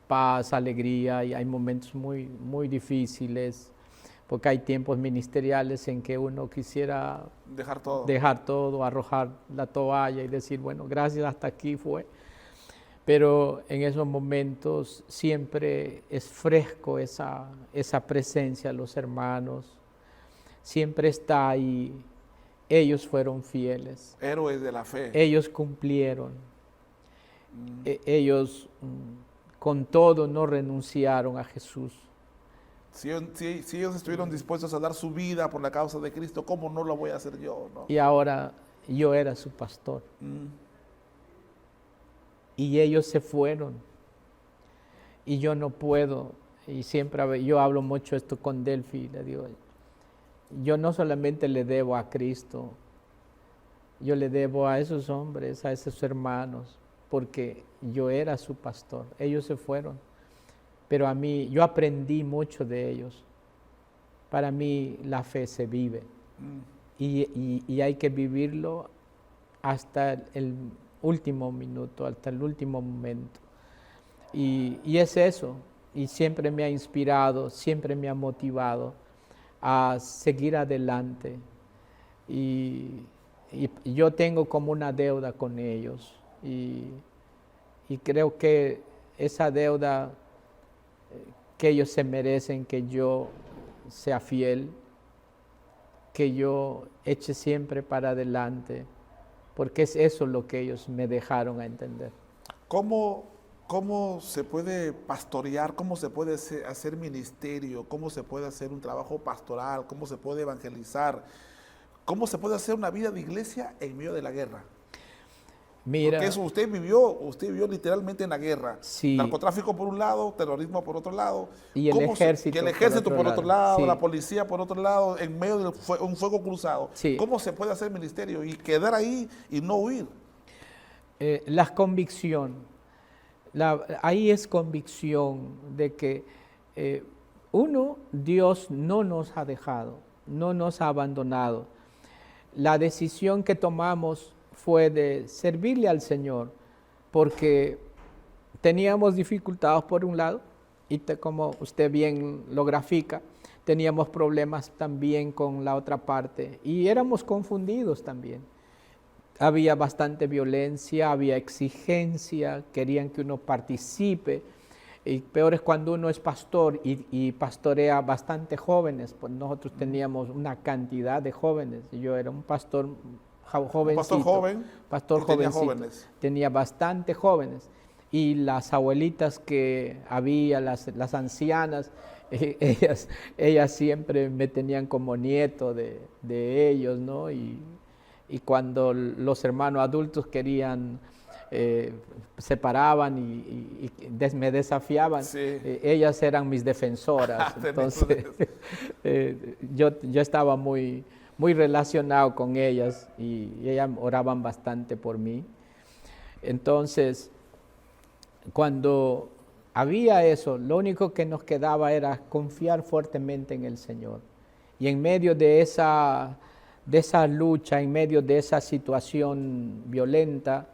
paz, alegría, y hay momentos muy, muy difíciles, porque hay tiempos ministeriales en que uno quisiera Dejar todo. arrojar la toalla y decir, bueno, gracias, hasta aquí fue. Pero en esos momentos siempre es fresco esa presencia, los hermanos, siempre está ahí. Ellos fueron fieles, Héroes de la fe. ellos cumplieron, ellos con todo no renunciaron a Jesús, Si ellos estuvieron dispuestos a dar su vida por la causa de Cristo, ¿cómo no lo voy a hacer yo? ¿No? Y ahora yo era su pastor. Y ellos se fueron. Y yo no puedo. Y siempre yo hablo mucho esto con Delphi. Le digo, yo no solamente le debo a Cristo, yo le debo a esos hombres, a esos hermanos, porque yo era su pastor. Ellos se fueron. Pero a mí, yo aprendí mucho de ellos. Para mí la fe se vive. Y hay que vivirlo hasta el último minuto, hasta el último momento. Y es eso. Y siempre me ha inspirado, siempre me ha motivado a seguir adelante. Y yo tengo como una deuda con ellos. Y creo que esa deuda que ellos se merecen, que yo sea fiel, que yo eche siempre para adelante, porque es eso lo que ellos me dejaron a entender. ¿Cómo se puede pastorear? ¿Cómo se puede hacer ministerio? ¿Cómo se puede hacer un trabajo pastoral? ¿Cómo se puede evangelizar? ¿Cómo se puede hacer una vida de iglesia en medio de la guerra? Mira, porque eso usted vivió literalmente en la guerra. Sí. Narcotráfico por un lado, terrorismo por otro lado. Y el ejército, por otro lado, sí. La policía por otro lado, en medio de un fuego cruzado. Sí. ¿Cómo se puede hacer ministerio y quedar ahí y no huir? La convicción. Ahí es convicción de que Dios no nos ha dejado, no nos ha abandonado. La decisión que tomamos fue de servirle al Señor, porque teníamos dificultades por un lado, y como usted bien lo grafica, teníamos problemas también con la otra parte, y éramos confundidos también. Había bastante violencia, había exigencia, querían que uno participe, y peor es cuando uno es pastor y pastorea bastante jóvenes, pues nosotros teníamos una cantidad de jóvenes, yo era un pastor jovencito, pastor jovencito, tenía bastante jóvenes, y las abuelitas que había, las ancianas, ellas siempre me tenían como nieto de ellos, ¿no? Y cuando los hermanos adultos querían, se paraban y me desafiaban, sí. Ellas eran mis defensoras. Entonces, yo estaba muy relacionado con ellas y ellas oraban bastante por mí. Entonces, cuando había eso, lo único que nos quedaba era confiar fuertemente en el Señor. Y en medio de esa lucha, en medio de esa situación violenta,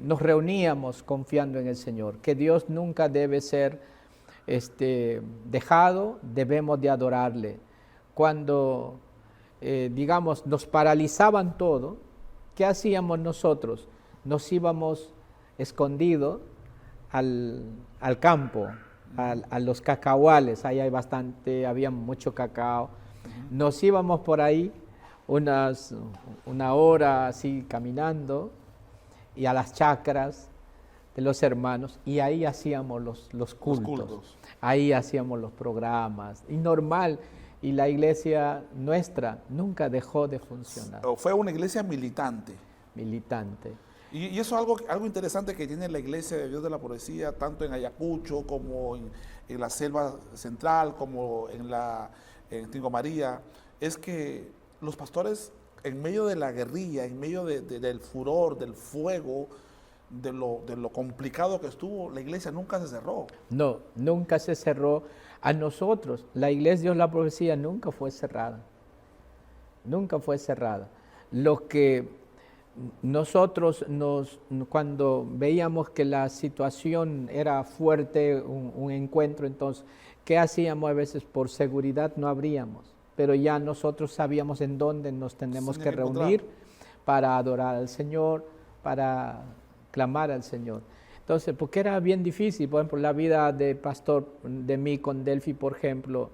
nos reuníamos confiando en el Señor, que Dios nunca debe ser dejado, debemos de adorarle. Cuando digamos, nos paralizaban todo, ¿qué hacíamos nosotros? Nos íbamos escondidos al campo, a los cacahuales, ahí había mucho cacao. Nos íbamos por ahí una hora así caminando, y a las chacras de los hermanos, y ahí hacíamos los cultos. Ahí hacíamos los programas, y normal. Y la iglesia nuestra nunca dejó de funcionar. Fue una iglesia militante. Militante. Y eso es algo interesante que tiene la Iglesia de Dios de la Profecía, tanto en Ayacucho como en la selva central, como en Tingo María, es que los pastores, en medio de la guerrilla, en medio del furor, del fuego, de lo complicado que estuvo, la iglesia nunca se cerró. No, nunca se cerró. A nosotros, la Iglesia de Dios de la Profecía nunca fue cerrada. Nunca fue cerrada. Lo que nosotros cuando veíamos que la situación era fuerte, un encuentro, entonces, ¿qué hacíamos a veces? Por seguridad no abríamos, pero ya nosotros sabíamos en dónde nos tenemos que reunir para adorar al Señor, para clamar al Señor. Entonces, porque era bien difícil, por ejemplo, la vida de pastor de mí con Delphi, por ejemplo,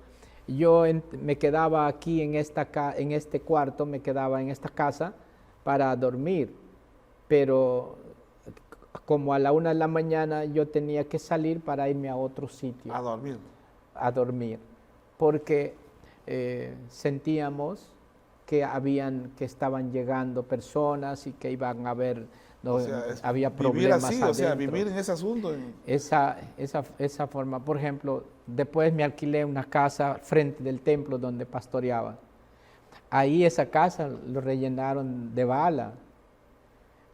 yo me quedaba aquí en este cuarto, me quedaba en esta casa para dormir, pero como a la 1 de la mañana yo tenía que salir para irme a otro sitio. A dormir. a dormir, porque sentíamos que estaban llegando personas y que iban a haber, O sea, había vivir problemas así, adentro. o sea, vivir en ese asunto. Esa forma, por ejemplo, después me alquilé una casa frente del templo donde pastoreaba. Ahí esa casa lo rellenaron de bala.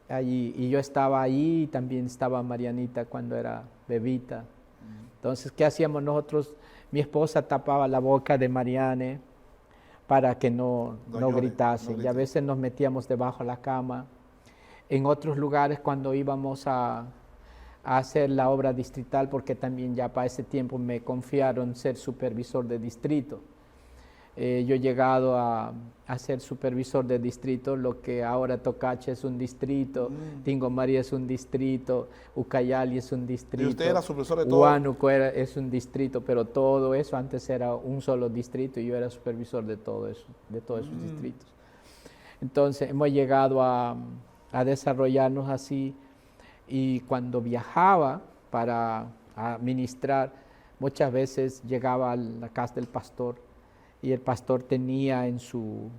Allí, y yo estaba ahí, y también estaba Marianita cuando era bebita. Entonces, ¿qué hacíamos nosotros? Mi esposa tapaba la boca de Mariane para que no llore, gritase. no Y a grite. veces nos metíamos debajo de la cama. En otros lugares, cuando íbamos a hacer la obra distrital, porque también ya para ese tiempo me confiaron ser supervisor de distrito. Yo he llegado a ser supervisor de distrito, lo que ahora Tocache es un distrito, Tingo María es un distrito, Ucayali es un distrito. ¿Y usted era supervisor de todo? Huánuco es un distrito, pero todo eso antes era un solo distrito y yo era supervisor de todo eso, de todos esos distritos. Entonces hemos llegado a desarrollarnos así, y cuando viajaba para ministrar, muchas veces llegaba a la casa del pastor y el pastor tenía en su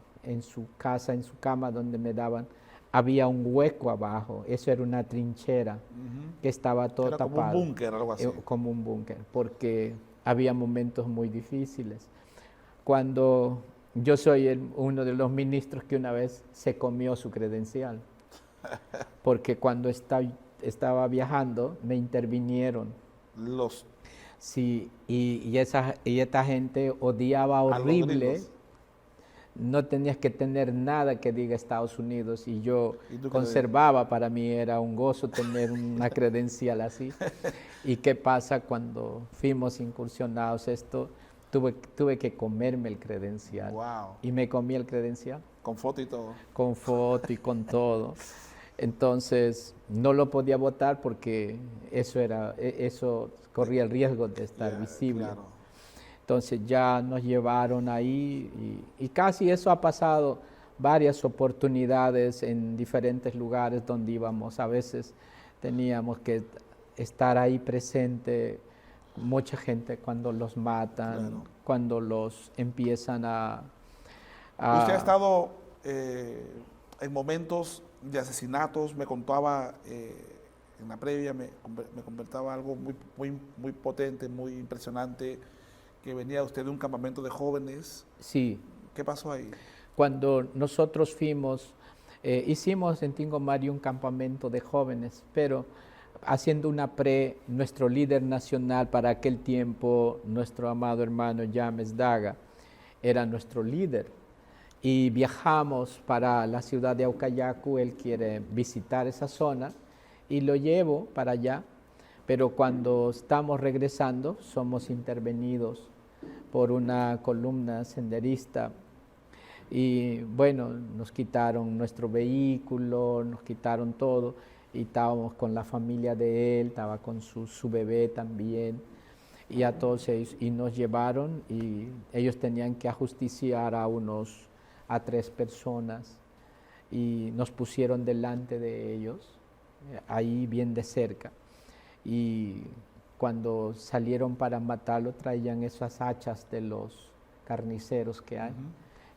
casa, en su cama donde me daban, había un hueco abajo, eso era una trinchera que estaba todo Era tapado. como un búnker, algo así. Como un búnker, porque había momentos muy difíciles. Cuando yo soy uno de los ministros que una vez se comió su credencial, porque cuando estaba viajando me intervinieron. Sí, y esta gente odiaba horrible. gringos. No tenías que tener nada que diga Estados Unidos y yo ¿Y tú qué conservaba, para mí era un gozo tener una credencial así. ¿Y qué pasa cuando fuimos incursionados esto? Tuve que comerme el credencial. Wow. Y me comí el credencial. Con foto y todo. Con foto y con todo. Entonces no lo podía votar porque eso corría el riesgo de estar Ya, visible. claro. Entonces ya nos llevaron ahí y casi eso ha pasado varias oportunidades en diferentes lugares donde íbamos. A veces teníamos que estar ahí presente, mucha gente cuando los matan, Claro. cuando los empiezan a Usted ha estado en momentos de asesinatos, me contaba en la previa, me comentaba algo muy potente, muy impresionante, que venía usted de un campamento de jóvenes. Sí. ¿Qué pasó ahí? Cuando nosotros fuimos, hicimos en Tingo María un campamento de jóvenes, pero haciendo nuestro líder nacional para aquel tiempo, nuestro amado hermano James Daga, era nuestro líder. Y viajamos para la ciudad de Aucayacu, él quiere visitar esa zona y lo llevo para allá, pero cuando estamos regresando somos intervenidos por una columna senderista y bueno, nos quitaron nuestro vehículo, nos quitaron todo y estábamos con la familia de él, estaba con su bebé también y a todos ellos, y nos llevaron y ellos tenían que ajusticiar a 3 personas y nos pusieron delante de ellos, ahí bien de cerca. Y cuando salieron para matarlo traían esas hachas de los carniceros que hay.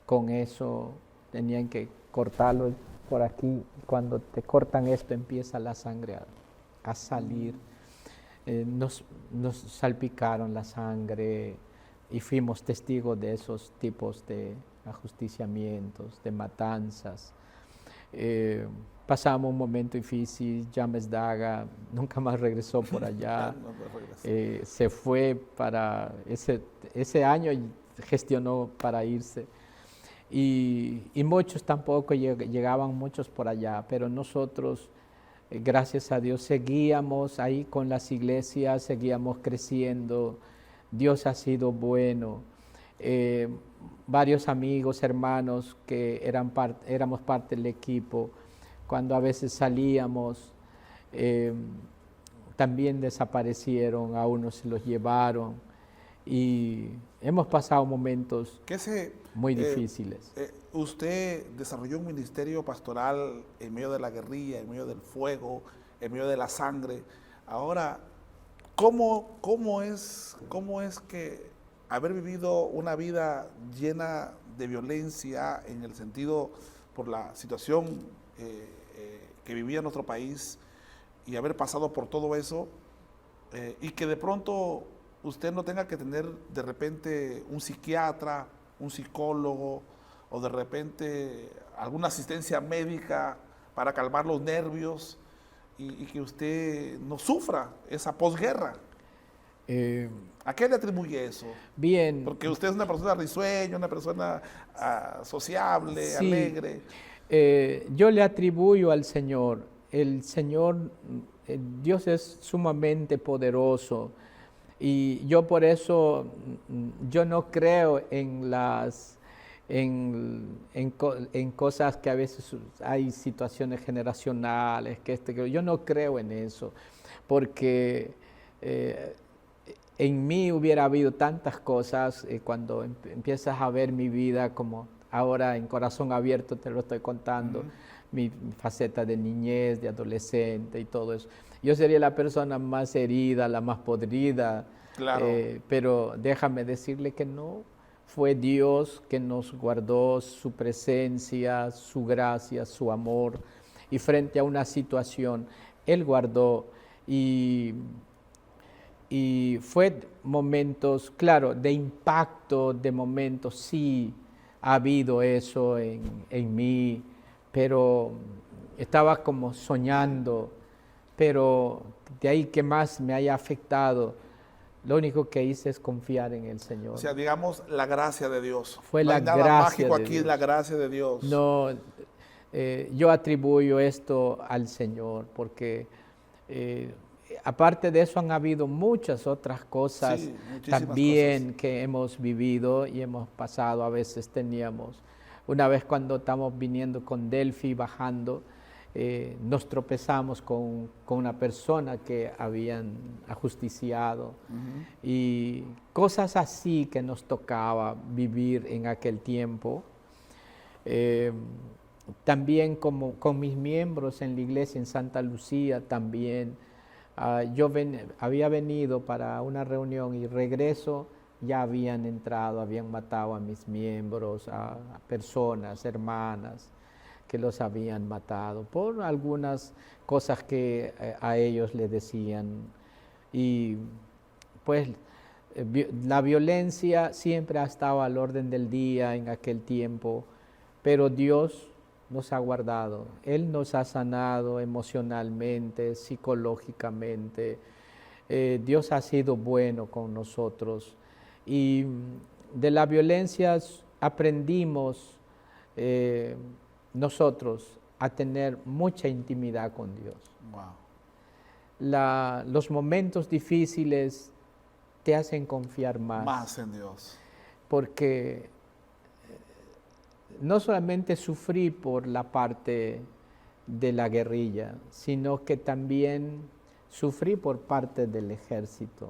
Con eso tenían que cortarlo por aquí. Cuando te cortan esto empieza la sangre a salir. Nos salpicaron la sangre y fuimos testigos de esos tipos de ajusticiamientos, de matanzas. Pasamos un momento difícil, James Daga nunca más regresó por allá, se fue para ese año y gestionó para irse. Y muchos tampoco llegaban muchos por allá, pero nosotros, gracias a Dios, seguíamos ahí con las iglesias, seguíamos creciendo, Dios ha sido bueno. Varios amigos, hermanos que éramos parte del equipo, cuando a veces salíamos, también desaparecieron, a unos se los llevaron y hemos pasado momentos muy difíciles. Usted desarrolló un ministerio pastoral en medio de la guerrilla, en medio del fuego, en medio de la sangre. Ahora, ¿cómo es que haber vivido una vida llena de violencia en el sentido por la situación que vivía nuestro país y haber pasado por todo eso y que de pronto usted no tenga que tener de repente un psiquiatra, un psicólogo o de repente alguna asistencia médica para calmar los nervios y que usted no sufra esa posguerra. ¿A qué le atribuye eso? Bien. Porque usted es una persona risueña, una persona sociable, Sí. alegre. Yo le atribuyo al Señor. El Señor, Dios es sumamente poderoso y yo por eso, yo no creo en en cosas que a veces hay situaciones generacionales, que yo no creo en eso, porque en mí hubiera habido tantas cosas cuando empiezas a ver mi vida como ahora en Corazón Abierto te lo estoy contando, mi faceta de niñez, de adolescente y todo eso. Yo sería la persona más herida, la más podrida, Claro. pero déjame decirle que no, fue Dios que nos guardó su presencia, su gracia, su amor, y frente a una situación, Él guardó y fue momentos, claro, de impacto, de momentos, sí, ha habido eso en mí, pero estaba como soñando, pero de ahí que más me haya afectado, lo único que hice es confiar en el Señor. O sea, digamos, la gracia de Dios. Fue no la hay nada gracia mágico de aquí, Dios. la gracia de Dios. No, yo atribuyo esto al Señor, porque aparte de eso han habido muchas otras cosas Sí, muchísimas también cosas. que hemos vivido y hemos pasado. A veces teníamos, una vez cuando estamos viniendo con Delphi, bajando, nos tropezamos con una persona que habían ajusticiado y cosas así que nos tocaba vivir en aquel tiempo. También como con mis miembros en la iglesia en Santa Lucía también. Yo había venido para una reunión y regreso, ya habían entrado, habían matado a mis miembros, a personas, hermanas, que los habían matado por algunas cosas que a ellos le decían. Y pues la violencia siempre ha estado al orden del día en aquel tiempo, pero Dios nos ha guardado. Él nos ha sanado emocionalmente, psicológicamente. Dios ha sido bueno con nosotros. Y de la violencia aprendimos nosotros a tener mucha intimidad con Dios. Wow. Los momentos difíciles te hacen confiar más. Más en Dios. Porque no solamente sufrí por la parte de la guerrilla, sino que también sufrí por parte del ejército.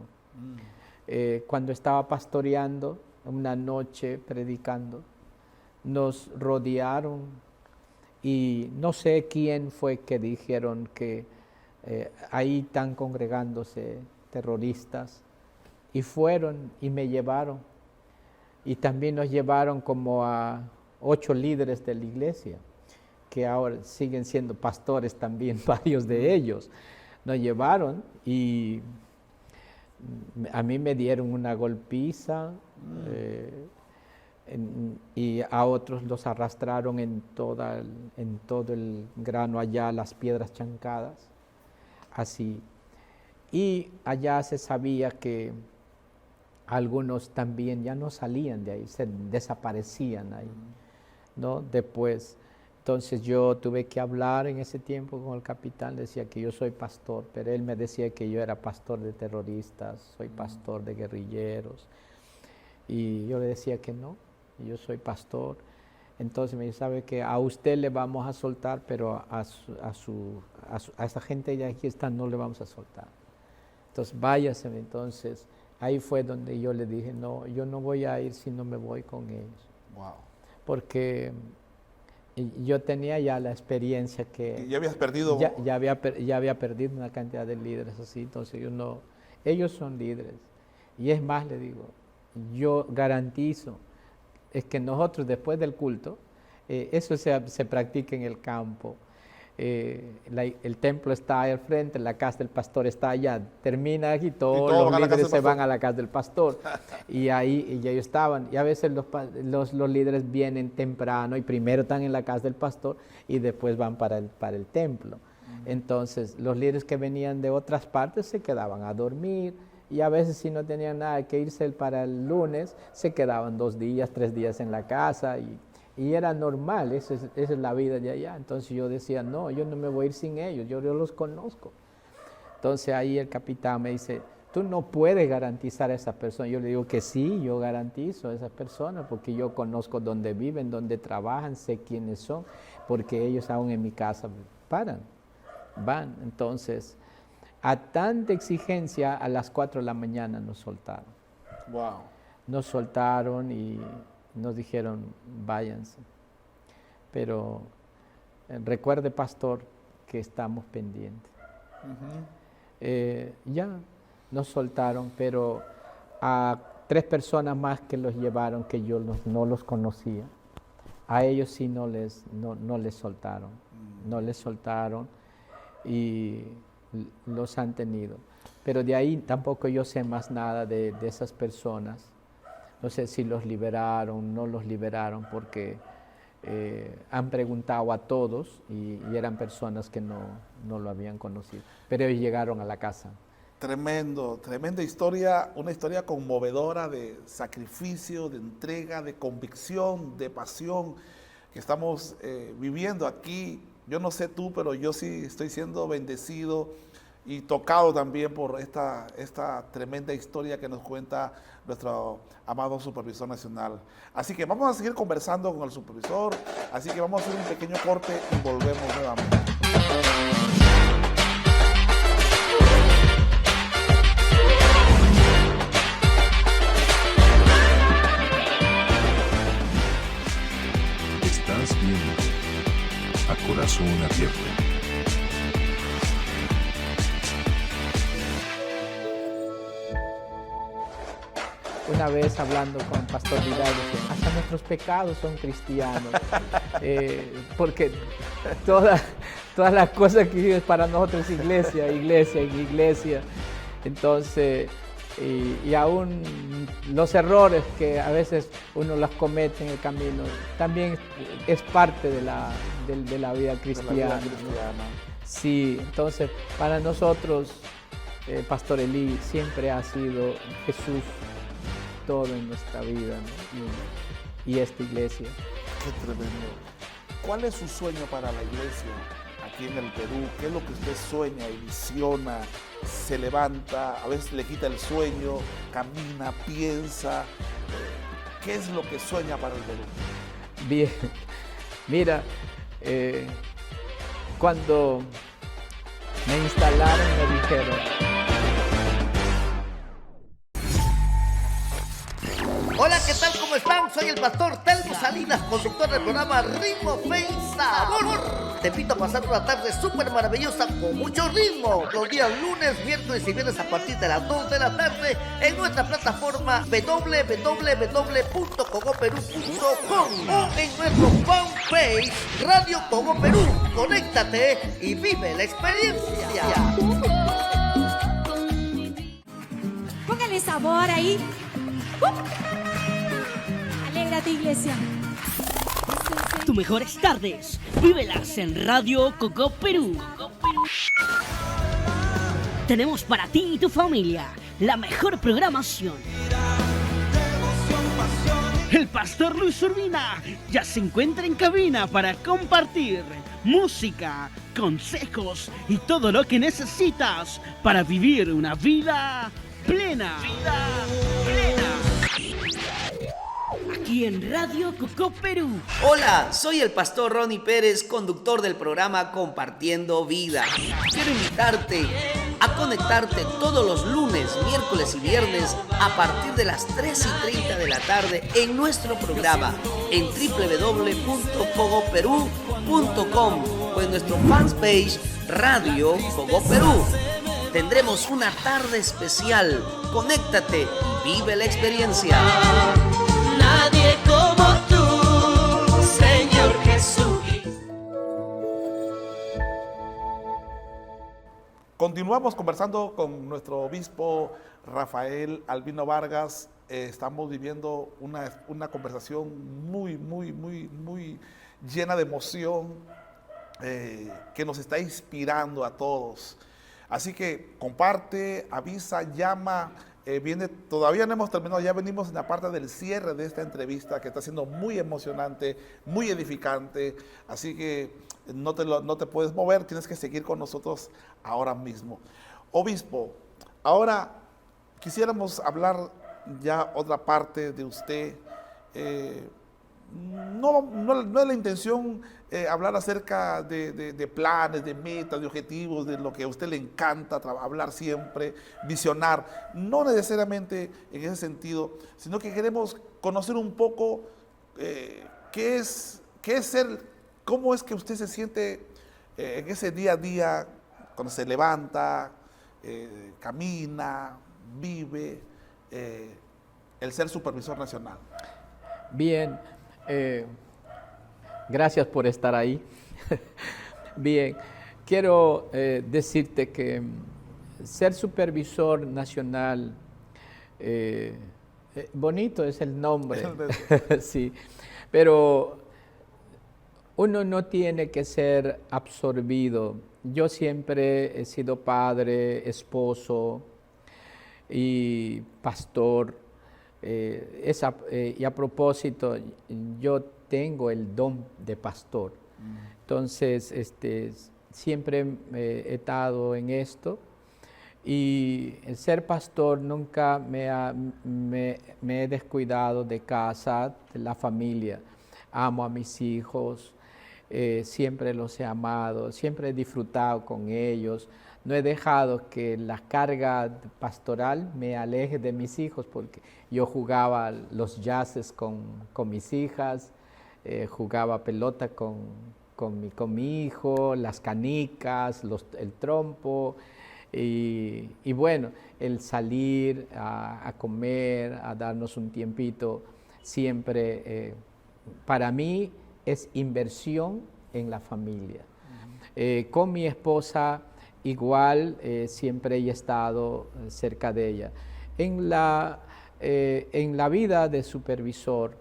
Cuando estaba pastoreando, una noche predicando, nos rodearon y no sé quién fue que dijeron que ahí están congregándose terroristas, y fueron y me llevaron, y también nos llevaron como a 8 líderes de la iglesia, que ahora siguen siendo pastores también, varios de ellos. Nos llevaron y a mí me dieron una golpiza y a otros los arrastraron en todo el grano allá, las piedras chancadas, así. Y allá se sabía que algunos también ya no salían de ahí, se desaparecían ahí, ¿no? Después, entonces yo tuve que hablar en ese tiempo con el capitán, decía que yo soy pastor, pero él me decía que yo era pastor de terroristas, soy pastor de guerrilleros, y yo le decía que no, yo soy pastor. Entonces me dice, sabe que a usted le vamos a soltar, pero a esa gente de aquí está no le vamos a soltar. Entonces váyase. Entonces ahí fue donde yo le dije, no, yo no voy a ir si no me voy con ellos. Wow. Porque yo tenía ya la experiencia que... ¿Y ya habías perdido? Ya había perdido una cantidad de líderes así, entonces yo no... Ellos son líderes. Y es más, le digo, yo garantizo es que nosotros después del culto, eso se practica en el campo. El templo está ahí al frente, la casa del pastor está allá, termina aquí, todos los líderes se van a la casa del pastor y ahí ellos estaban, y a veces los líderes vienen temprano y primero están en la casa del pastor y después van para el templo. Entonces los líderes que venían de otras partes se quedaban a dormir, y a veces si no tenían nada que irse para el lunes, se quedaban 2 días, 3 días en la casa, y era normal, esa es la vida de allá. Entonces yo decía, no, yo no me voy a ir sin ellos, yo los conozco. Entonces ahí el capitán me dice, tú no puedes garantizar a esa persona. Yo le digo que sí, yo garantizo a esa persona, porque yo conozco dónde viven, dónde trabajan, sé quiénes son, porque ellos aún en mi casa van. Entonces, a tanta exigencia, a las 4 de la mañana nos soltaron. Wow. Nos soltaron y nos dijeron, váyanse. Pero recuerde, pastor, que estamos pendientes. Ya nos soltaron, pero a 3 personas más que los llevaron, que yo no los conocía, a ellos sí no les soltaron. No les soltaron y los han tenido. Pero de ahí tampoco yo sé más nada de esas personas. No sé si los liberaron, no los liberaron, porque han preguntado a todos y eran personas que no lo habían conocido. Pero ellos llegaron a la casa. Tremenda historia, una historia conmovedora de sacrificio, de entrega, de convicción, de pasión que estamos viviendo aquí. Yo no sé tú, pero yo sí estoy siendo bendecido y tocado también por esta tremenda historia que nos cuenta nuestro amado Supervisor Nacional. Así que vamos a seguir conversando con el Supervisor, así que vamos a hacer un pequeño corte y volvemos nuevamente. Estás viendo A Corazón Abierto. Una vez hablando con Pastor Vidal, dice, hasta nuestros pecados son cristianos, porque todas las cosas que vives para nosotros es iglesia. Entonces, y aún los errores que a veces uno los comete en el camino, también es parte de la vida cristiana. Sí, entonces para nosotros, Pastor Elí, siempre ha sido Jesús todo en nuestra vida, ¿no? y esta iglesia. Qué tremendo. ¿Cuál es su sueño para la iglesia aquí en el Perú? ¿Qué es lo que usted sueña y visiona? Se levanta, a veces le quita el sueño, camina, piensa. ¿Qué es lo que sueña para el Perú? Bien, mira, cuando me instalaron me dijeron, Hola, ¿qué tal? ¿Cómo están? Soy el pastor Telmo Salinas, conductor del programa Ritmo, Fe y Sabor. Te invito a pasar una tarde súper maravillosa con mucho ritmo. Los días lunes, miércoles y viernes a partir de las 2 de la tarde en nuestra plataforma www.cogoperú.com o en nuestro fanpage Radio Cogo Perú. Conéctate y vive la experiencia. Póngale sabor ahí. Alégrate, iglesia. Tus mejores tardes, vívelas en Radio Cogo Perú. Tenemos para ti y tu familia la mejor programación. El pastor Luis Urbina ya se encuentra en cabina para compartir música, consejos y todo lo que necesitas para vivir una vida plena. Aquí en Radio Cogo Perú. Hola, soy el pastor Ronnie Pérez, conductor del programa Compartiendo Vida. Quiero invitarte a conectarte todos los lunes, miércoles y viernes a partir de las 3:30 de la tarde en nuestro programa en www.cogoperú.com o en nuestro fanpage Radio Cogo Perú. tendremos una tarde especial. Conéctate y vive la experiencia. Nadie como tú, Señor Jesús. Continuamos conversando con nuestro obispo Rafael Albino Vargas. Estamos viviendo una conversación muy llena de emoción, que nos está inspirando a todos. Así que comparte, avisa, llama. Todavía no hemos terminado, ya venimos en la parte del cierre de esta entrevista que está siendo muy emocionante, muy edificante. Así que no te puedes mover, tienes que seguir con nosotros ahora mismo. Obispo, ahora quisiéramos hablar ya otra parte de usted. No es la intención hablar acerca de planes, de metas, de objetivos, de lo que a usted le encanta hablar siempre, visionar. No necesariamente en ese sentido, sino que queremos conocer un poco qué es ser, cómo es que usted se siente en ese día a día, cuando se levanta, camina, vive, el ser supervisor nacional. Bien, gracias por estar ahí. Bien, quiero decirte que ser supervisor nacional, bonito es el nombre, sí, pero uno no tiene que ser absorbido. Yo siempre he sido padre, esposo y pastor. Y a propósito, yo tengo el don de pastor. Entonces, siempre he estado en esto. Y el ser pastor nunca me he descuidado de casa, de la familia. Amo a mis hijos, siempre los he amado, siempre he disfrutado con ellos. No he dejado que la carga pastoral me aleje de mis hijos, porque yo jugaba los jazzes con mis hijas, jugaba pelota con mi hijo, las canicas, el trompo, y bueno, el salir a comer, a darnos un tiempito, siempre para mí es inversión en la familia. Con mi esposa, igual, siempre he estado cerca de ella. En la vida de supervisor,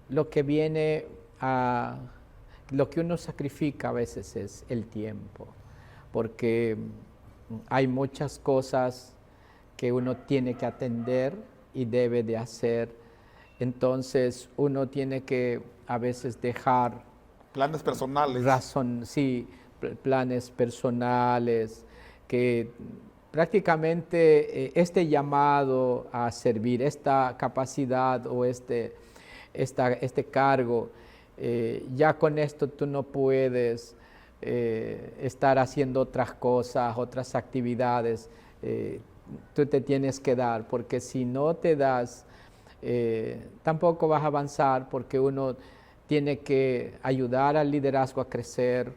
lo que uno sacrifica a veces es el tiempo, porque hay muchas cosas que uno tiene que atender y debe de hacer. Entonces, uno tiene que a veces dejar planes personales. Planes personales, que prácticamente este llamado a servir, esta capacidad o este cargo, ya con esto tú no puedes estar haciendo otras cosas, otras actividades. Tú te tienes que dar, porque si no te das, tampoco vas a avanzar, porque uno tiene que ayudar al liderazgo a crecer,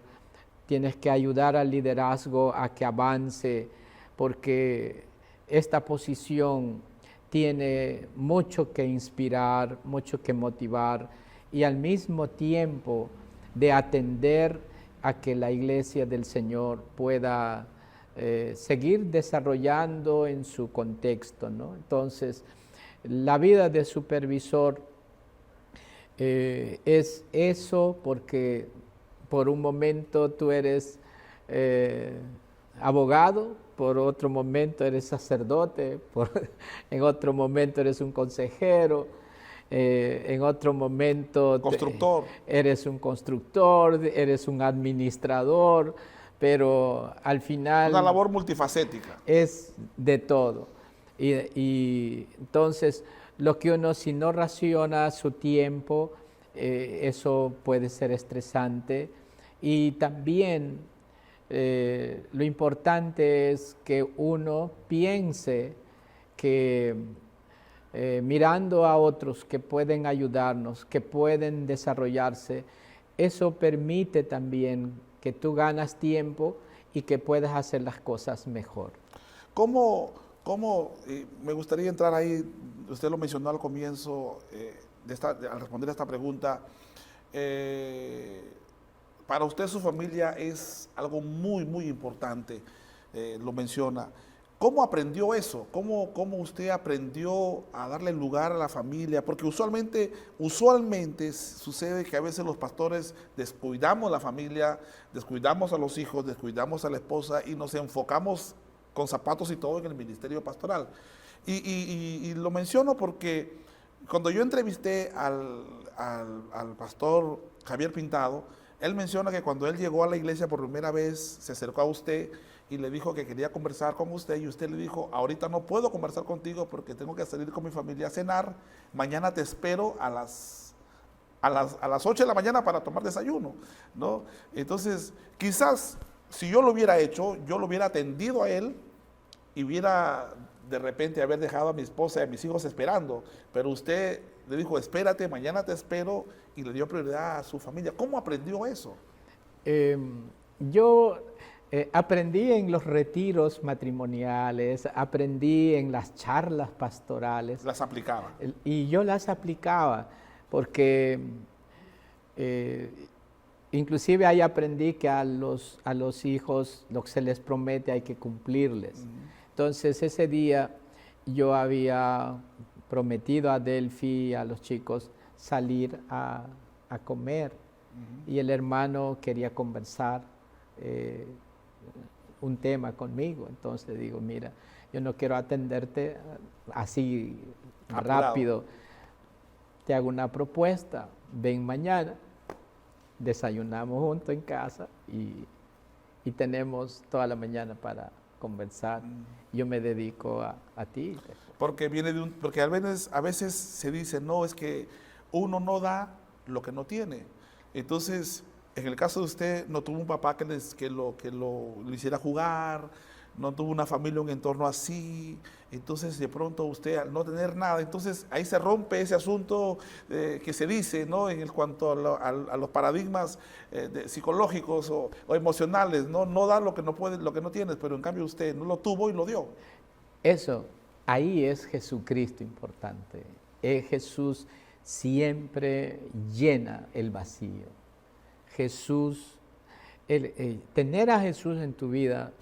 tienes que ayudar al liderazgo a que avance, porque esta posición tiene mucho que inspirar, mucho que motivar, y al mismo tiempo de atender a que la iglesia del Señor pueda seguir desarrollando en su contexto, ¿no? Entonces, la vida de supervisor es eso, porque por un momento tú eres abogado, por otro momento eres sacerdote, en otro momento eres un consejero, en otro momento eres un constructor, eres un administrador, pero al final una labor multifacética. Es de todo. Y entonces, lo que uno, si no raciona su tiempo, eso puede ser estresante. Y también lo importante es que uno piense que mirando a otros que pueden ayudarnos, que pueden desarrollarse, eso permite también que tú ganas tiempo y que puedas hacer las cosas mejor. Me gustaría entrar ahí, usted lo mencionó al comienzo, al responder a esta pregunta, para usted su familia es algo muy, muy importante, lo menciona. ¿Cómo aprendió eso? ¿Cómo usted aprendió a darle lugar a la familia? Porque usualmente sucede que a veces los pastores descuidamos la familia, descuidamos a los hijos, descuidamos a la esposa y nos enfocamos con zapatos y todo en el ministerio pastoral. Y lo menciono porque cuando yo entrevisté al pastor Javier Pintado, él menciona que cuando él llegó a la iglesia por primera vez, se acercó a usted y le dijo que quería conversar con usted, y usted le dijo: ahorita no puedo conversar contigo porque tengo que salir con mi familia a cenar, mañana te espero a las 8 de la mañana para tomar desayuno, ¿no? Entonces, quizás si yo lo hubiera hecho, yo lo hubiera atendido a él y hubiera de repente haber dejado a mi esposa y a mis hijos esperando, pero usted le dijo: espérate, mañana te espero, y le dio prioridad a su familia. ¿Cómo aprendió eso? Yo aprendí en los retiros matrimoniales, aprendí en las charlas pastorales. Las aplicaba. Y yo las aplicaba porque inclusive ahí aprendí que a los hijos lo que se les promete hay que cumplirles. Entonces ese día yo había prometido a Delphi y a los chicos salir a comer, y el hermano quería conversar un tema conmigo. Entonces digo: mira, yo no quiero atenderte así rápido, te hago una propuesta, ven mañana, desayunamos juntos en casa y tenemos toda la mañana para conversar. Yo me dedico a ti. Porque porque a veces se dice: no, es que uno no da lo que no tiene. Entonces, en el caso de usted, no tuvo un papá que lo hiciera jugar, no tuvo una familia, un entorno así. Entonces, de pronto usted, al no tener nada, entonces ahí se rompe ese asunto que se dice, ¿no? En cuanto a los paradigmas psicológicos o emocionales, ¿no? No da lo que no puede, lo que no tienes, pero en cambio usted no lo tuvo y lo dio. Eso, ahí es Jesucristo importante. Jesús siempre llena el vacío. Jesús, tener a Jesús en tu vida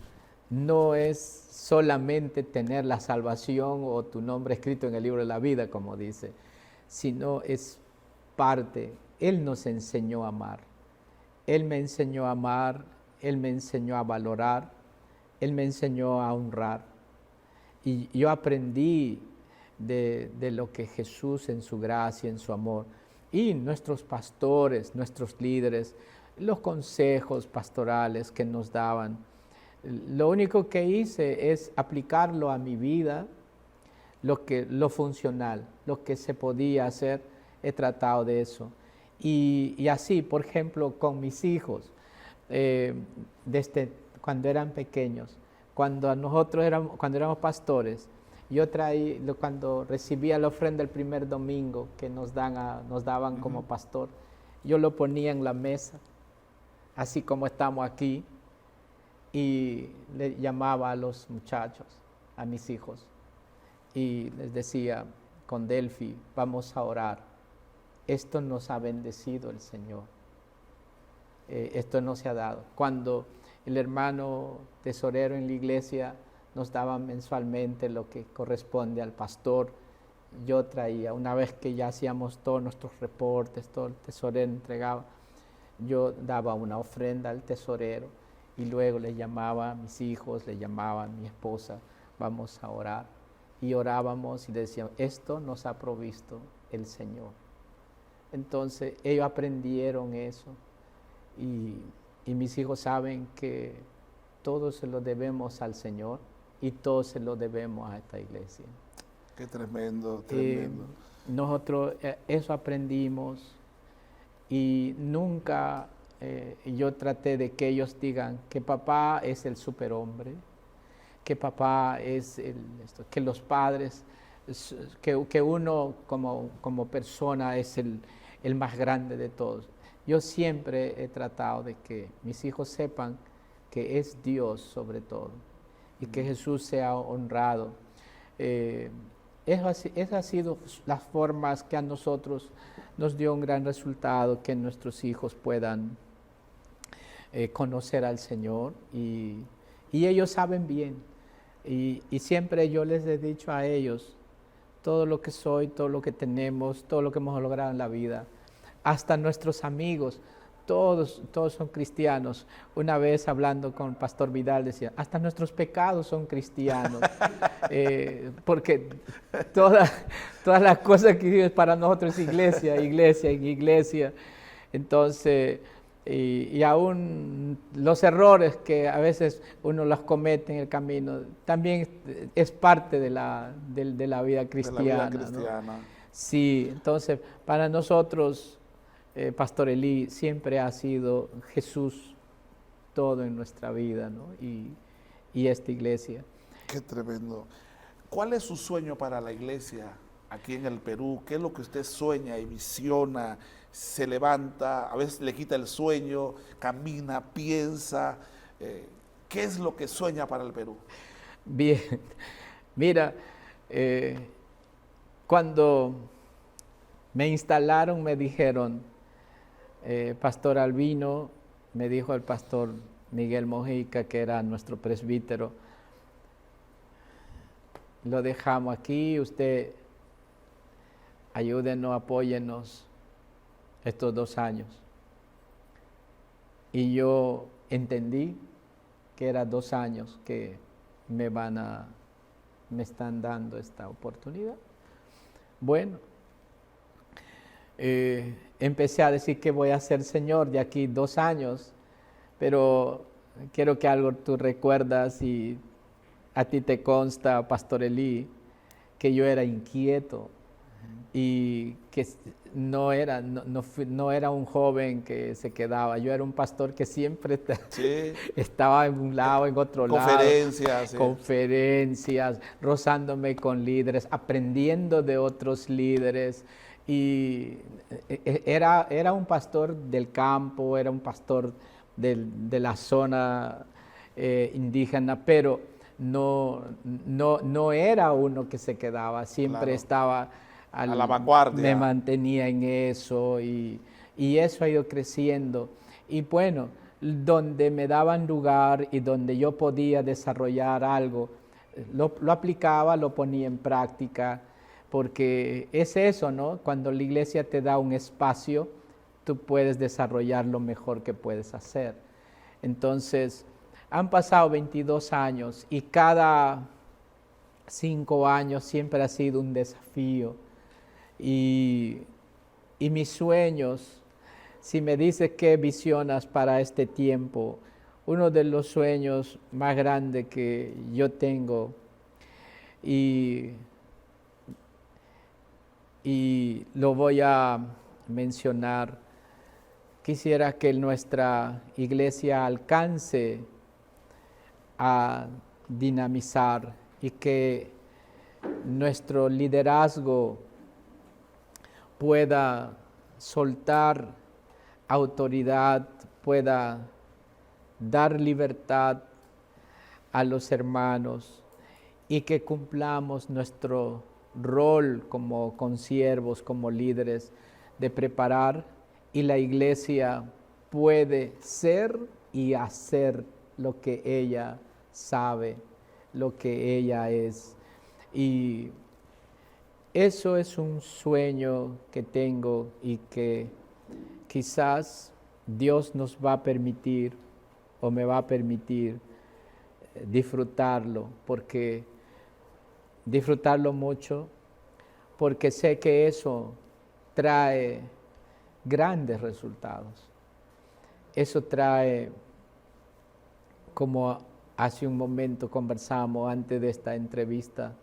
no es solamente tener la salvación o tu nombre escrito en el libro de la vida, como dice, sino es parte. Él nos enseñó a amar. Él me enseñó a amar, Él me enseñó a valorar, Él me enseñó a honrar. Y yo aprendí de lo que Jesús, en su gracia, en su amor, y nuestros pastores, nuestros líderes, los consejos pastorales que nos daban. Lo único que hice es aplicarlo a mi vida, lo funcional, lo que se podía hacer, he tratado de eso. Y así, por ejemplo, con mis hijos, desde cuando eran pequeños, cuando éramos pastores, yo cuando recibía la ofrenda el primer domingo que nos daban como pastor, yo lo ponía en la mesa, así como estamos aquí, y le llamaba a los muchachos, a mis hijos, y les decía: con Delphi vamos a orar, esto nos ha bendecido el Señor, esto no se ha dado. Cuando el hermano tesorero en la iglesia nos daba mensualmente lo que corresponde al pastor, yo traía, una vez que ya hacíamos todos nuestros reportes, todo el tesorero entregaba, yo daba una ofrenda al tesorero, y luego le llamaba a mis hijos, le llamaba a mi esposa: vamos a orar. Y orábamos y le decíamos: esto nos ha provisto el Señor. Entonces ellos aprendieron eso, y mis hijos saben que todo se lo debemos al Señor y todo se lo debemos a esta iglesia. Qué tremendo, tremendo. Nosotros eso aprendimos, y nunca yo traté de que ellos digan que papá es el superhombre, que papá es que los padres, que uno como persona es el más grande de todos. Yo siempre he tratado de que mis hijos sepan que es Dios sobre todo, y que Jesús sea honrado. Esas han sido las formas que a nosotros nos dio un gran resultado, que nuestros hijos puedan conocer al Señor, y ellos saben bien. Y siempre yo les he dicho a ellos, todo lo que soy, todo lo que tenemos, todo lo que hemos logrado en la vida, hasta nuestros amigos, todos son cristianos. Una vez hablando con el pastor Vidal decía, hasta nuestros pecados son cristianos, porque todas las cosas que vives para nosotros es iglesia. Entonces, y aún los errores que a veces uno los comete en el camino, también es parte de la vida cristiana. ¿No? Sí, entonces para nosotros, Pastor Eli, siempre ha sido Jesús todo en nuestra vida, ¿no? Y esta iglesia. Qué tremendo. ¿Cuál es su sueño para la iglesia aquí en el Perú? ¿Qué es lo que usted sueña y visiona? Se levanta, a veces le quita el sueño, camina, piensa. ¿Qué es lo que sueña para el Perú? Bien, mira, cuando me instalaron me dijeron, Pastor Albino, me dijo el pastor Miguel Mojica, que era nuestro presbítero, lo dejamos aquí, usted ayúdenos, apóyenos estos 2 años. Y yo entendí que eran 2 años que me están dando esta oportunidad. Bueno, empecé a decir que voy a ser Señor de aquí 2 años, pero quiero que algo tú recuerdas, y a ti te consta, Pastor Eli, que yo era inquieto y que no era un joven que se quedaba. Yo era un pastor que siempre estaba en un lado, en otro Conferencias, lado. Conferencias, rozándome con líderes, aprendiendo de otros líderes. Y era un pastor del campo, era un pastor de la zona indígena, pero no era uno que se quedaba, siempre estaba a la vanguardia. Me mantenía en eso, y eso ha ido creciendo. Y bueno, donde me daban lugar y donde yo podía desarrollar algo, lo aplicaba, lo ponía en práctica, porque es eso, ¿no? Cuando la iglesia te da un espacio, tú puedes desarrollar lo mejor que puedes hacer. Entonces, han pasado 22 años y cada 5 años siempre ha sido un desafío. Y mis sueños, si me dices qué visionas para este tiempo, uno de los sueños más grandes que yo tengo, y lo voy a mencionar, quisiera que nuestra iglesia alcance a dinamizar, y que nuestro liderazgo pueda soltar autoridad, pueda dar libertad a los hermanos, y que cumplamos nuestro rol como consiervos, como líderes, de preparar, y la iglesia puede ser y hacer lo que ella sabe, lo que ella es. Y eso es un sueño que tengo, y que quizás Dios nos va a permitir, o me va a permitir disfrutarlo, disfrutarlo mucho, porque sé que eso trae grandes resultados. Eso trae, como hace un momento conversamos antes de esta entrevista,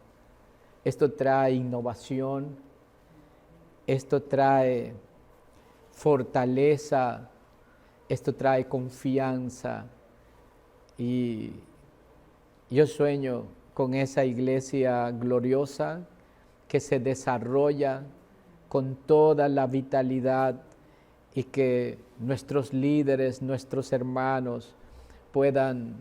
esto trae innovación, esto trae fortaleza, esto trae confianza, y yo sueño con esa iglesia gloriosa que se desarrolla con toda la vitalidad, y que nuestros líderes, nuestros hermanos puedan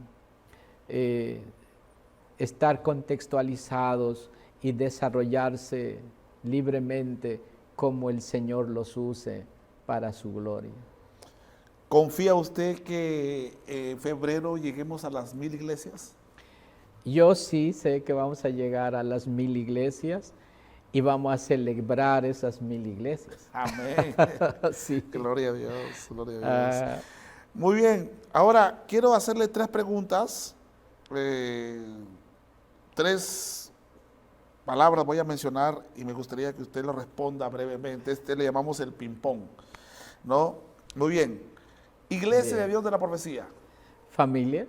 estar contextualizados y desarrollarse libremente como el Señor los use para su gloria. ¿Confía usted que en febrero lleguemos a las 1000 iglesias? Yo sí sé que vamos a llegar a las 1000 iglesias y vamos a celebrar esas 1000 iglesias. Amén. Sí. Gloria a Dios, gloria a Dios. Ah, Muy bien, ahora quiero hacerle 3 preguntas. 3 palabras voy a mencionar y me gustaría que usted lo responda brevemente. Le llamamos el ping-pong, ¿no? Muy bien. Iglesia Bien. de Dios de la Profecía. familia,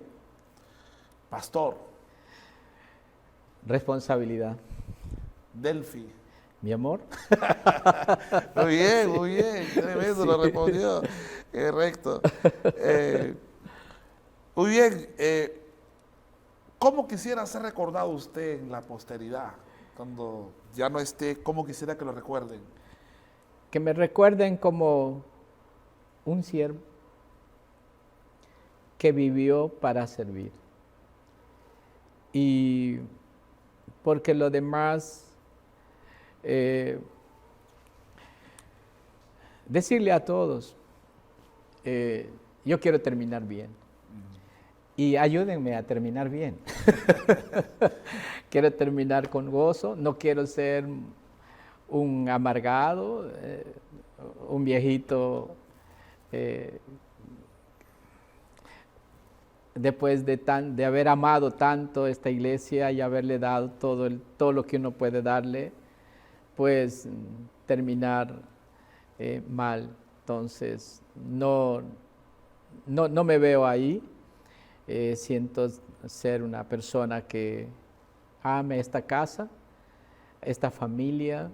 Pastor. responsabilidad. Delphi. Mi amor. Muy bien, tremendo, lo respondió. Correcto. Muy bien, ¿cómo quisiera ser recordado usted en la posteridad? Cuando ya no esté, ¿cómo quisiera que lo recuerden? Que me recuerden como un siervo que vivió para servir. Y porque lo demás, decirle a todos, yo quiero terminar bien. Y ayúdenme a terminar bien. Quiero terminar con gozo, no quiero ser un amargado, un viejito después de haber amado tanto esta iglesia y haberle dado todo lo que uno puede darle, pues terminar mal. Entonces, no me veo ahí. Siento ser una persona que ame esta casa, esta familia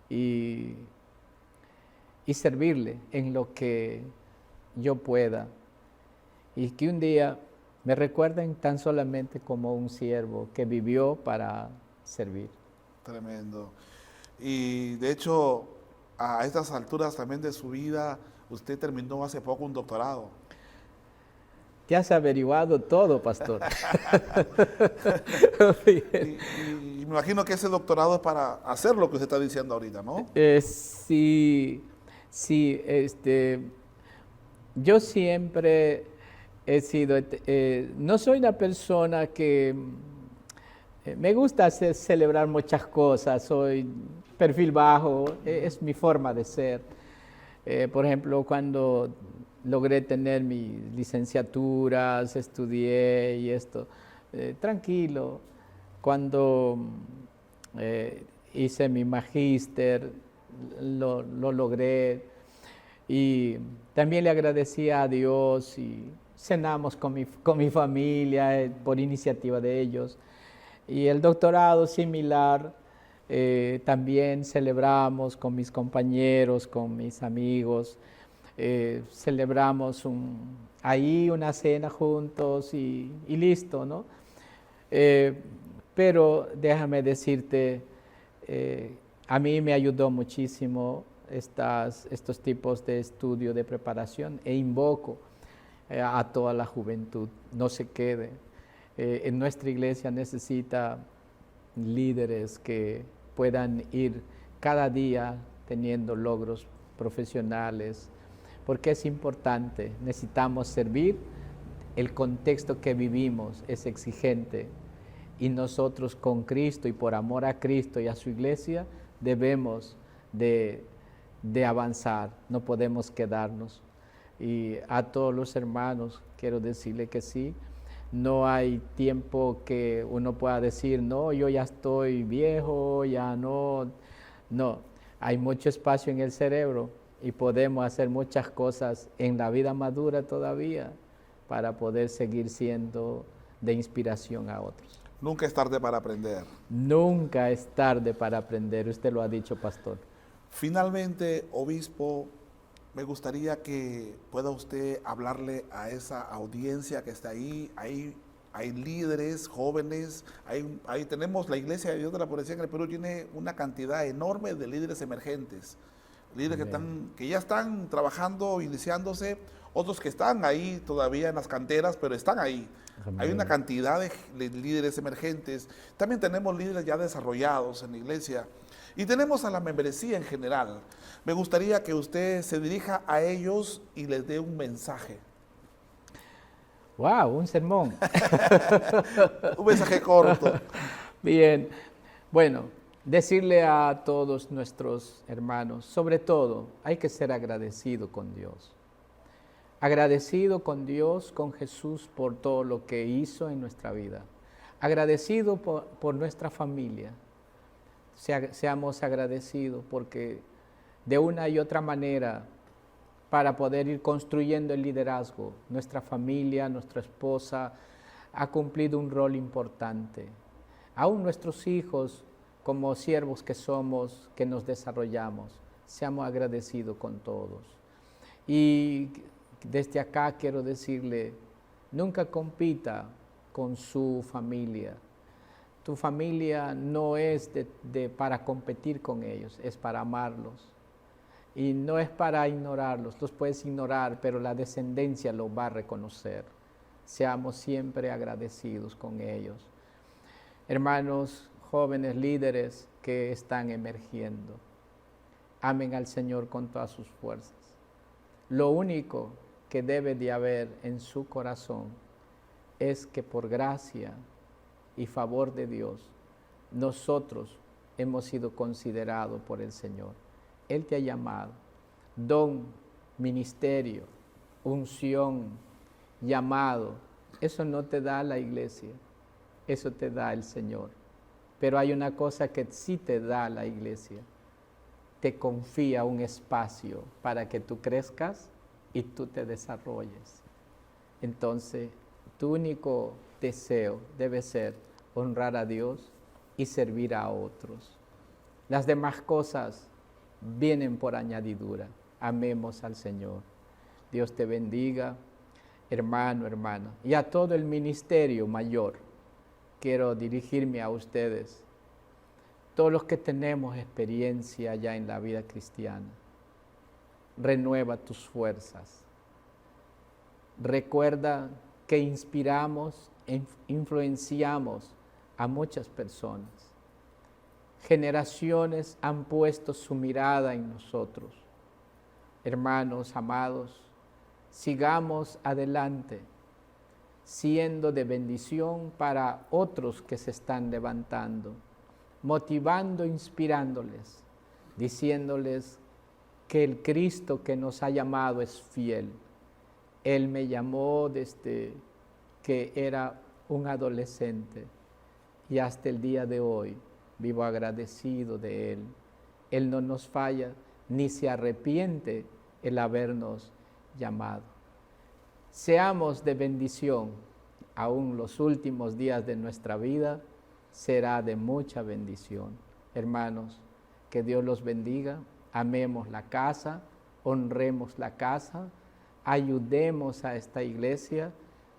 y servirle en lo que yo pueda. Y que un día me recuerden tan solamente como un siervo que vivió para servir. Tremendo. Y de hecho, a estas alturas también de su vida, usted terminó hace poco un doctorado. Te has averiguado todo, pastor. Y me imagino que ese doctorado es para hacer lo que usted está diciendo ahorita, ¿no? Sí, yo siempre he sido, no soy una persona que me gusta celebrar muchas cosas, soy perfil bajo, es mi forma de ser. Por ejemplo, cuando logré tener mis licenciaturas, estudié y esto, tranquilo. Cuando hice mi magíster, lo logré. Y también le agradecía a Dios y cenamos con mi familia por iniciativa de ellos. Y el doctorado similar, también celebramos con mis compañeros, con mis amigos. Celebramos ahí una cena juntos y listo, ¿no? Pero déjame decirte, a mí me ayudó muchísimo estos tipos de estudio, de preparación, e invoco a toda la juventud, no se quede. En nuestra iglesia necesita líderes que puedan ir cada día teniendo logros profesionales, porque es importante, necesitamos servir, el contexto que vivimos es exigente y nosotros con Cristo y por amor a Cristo y a su iglesia debemos de avanzar, no podemos quedarnos. Y a todos los hermanos quiero decirle que sí, no hay tiempo que uno pueda decir, no, yo ya estoy viejo, ya no, hay mucho espacio en el cerebro y podemos hacer muchas cosas en la vida madura todavía para poder seguir siendo de inspiración a otros. Nunca es tarde para aprender. Nunca es tarde para aprender, usted lo ha dicho, pastor. Finalmente, obispo, me gustaría que pueda usted hablarle a esa audiencia que está ahí. Hay líderes jóvenes, ahí tenemos la Iglesia de Dios de la Profecía en el Perú, tiene una cantidad enorme de líderes emergentes, líderes que ya están trabajando, iniciándose, otros que están ahí todavía en las canteras, pero están ahí. Amén. Hay una cantidad de líderes emergentes. También tenemos líderes ya desarrollados en la iglesia. Y tenemos a la membresía en general. Me gustaría que usted se dirija a ellos y les dé un mensaje. ¡Wow! Un sermón. Un mensaje corto. Bien. Bueno, decirle a todos nuestros hermanos, sobre todo, hay que ser agradecido con Dios. Agradecido con Dios, con Jesús, por todo lo que hizo en nuestra vida. Agradecido por nuestra familia. Seamos agradecidos porque de una y otra manera, para poder ir construyendo el liderazgo, nuestra familia, nuestra esposa, ha cumplido un rol importante. Aún nuestros hijos, como siervos que somos, que nos desarrollamos, seamos agradecidos con todos. Y desde acá quiero decirle, nunca compita con su familia. Tu familia no es para competir con ellos, es para amarlos. Y no es para ignorarlos, los puedes ignorar, pero la descendencia lo va a reconocer. Seamos siempre agradecidos con ellos. Hermanos, jóvenes líderes que están emergiendo, amen al Señor con todas sus fuerzas. Lo único que debe de haber en su corazón es que por gracia y favor de Dios, nosotros hemos sido considerados por el Señor. Él te ha llamado. Don, ministerio, unción, llamado, eso no te da la iglesia, eso te da el Señor. Pero hay una cosa que sí te da la iglesia. Te confía un espacio para que tú crezcas y tú te desarrolles. Entonces, tu único deseo debe ser honrar a Dios y servir a otros. Las demás cosas vienen por añadidura. Amemos al Señor. Dios te bendiga, hermano, hermana. Y a todo el ministerio mayor, quiero dirigirme a ustedes. Todos los que tenemos experiencia ya en la vida cristiana, renueva tus fuerzas. Recuerda que inspiramos, influenciamos a muchas personas. Generaciones han puesto su mirada en nosotros. Hermanos amados, sigamos adelante, siendo de bendición para otros que se están levantando, motivando, inspirándoles, diciéndoles que el Cristo que nos ha llamado es fiel. Él me llamó desde que era un adolescente y hasta el día de hoy vivo agradecido de Él. Él no nos falla ni se arrepiente el habernos llamado. Seamos de bendición, aún los últimos días de nuestra vida será de mucha bendición. Hermanos, que Dios los bendiga, amemos la casa, honremos la casa, ayudemos a esta iglesia.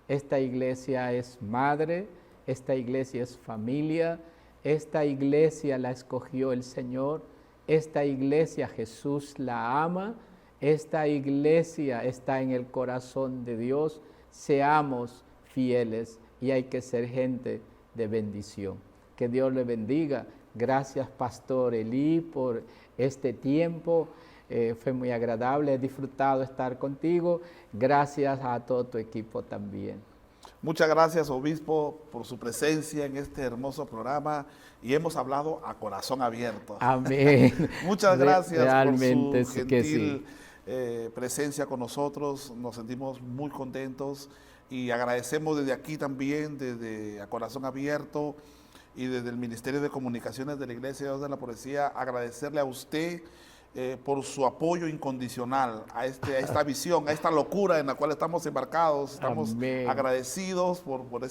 Esta iglesia es madre, esta iglesia es familia, esta iglesia la escogió el Señor, esta iglesia Jesús la ama, esta iglesia está en el corazón de Dios. Seamos fieles y hay que ser gente de bendición. Que Dios le bendiga. Gracias, Pastor Elí, por este tiempo. Fue muy agradable, he disfrutado estar contigo. Gracias a todo tu equipo también. Muchas gracias, obispo, por su presencia en este hermoso programa y hemos hablado a corazón abierto. Amén. Muchas gracias Realmente por su sí que gentil sí. Presencia con nosotros. Nos sentimos muy contentos y agradecemos desde aquí también, desde A Corazón Abierto y desde el Ministerio de Comunicaciones de la Iglesia de Dios de la Poesía, agradecerle a usted por su apoyo incondicional a esta visión, a esta locura en la cual estamos embarcados. Estamos Amén. agradecidos por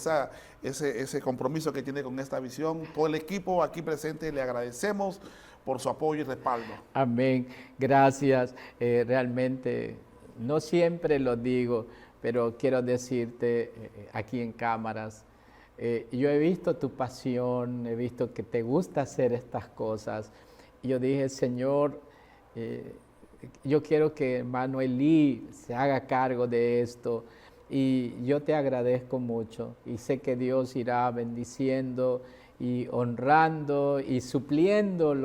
ese compromiso que tiene con esta visión. Todo el equipo aquí presente le agradecemos por su apoyo y respaldo. Amén. Gracias. Realmente no siempre lo digo, pero quiero decirte aquí en cámaras, yo he visto tu pasión, he visto que te gusta hacer estas cosas. Y yo dije, Señor, yo quiero que hermano Eli se haga cargo de esto y yo te agradezco mucho y sé que Dios irá bendiciendo y honrando y supliendo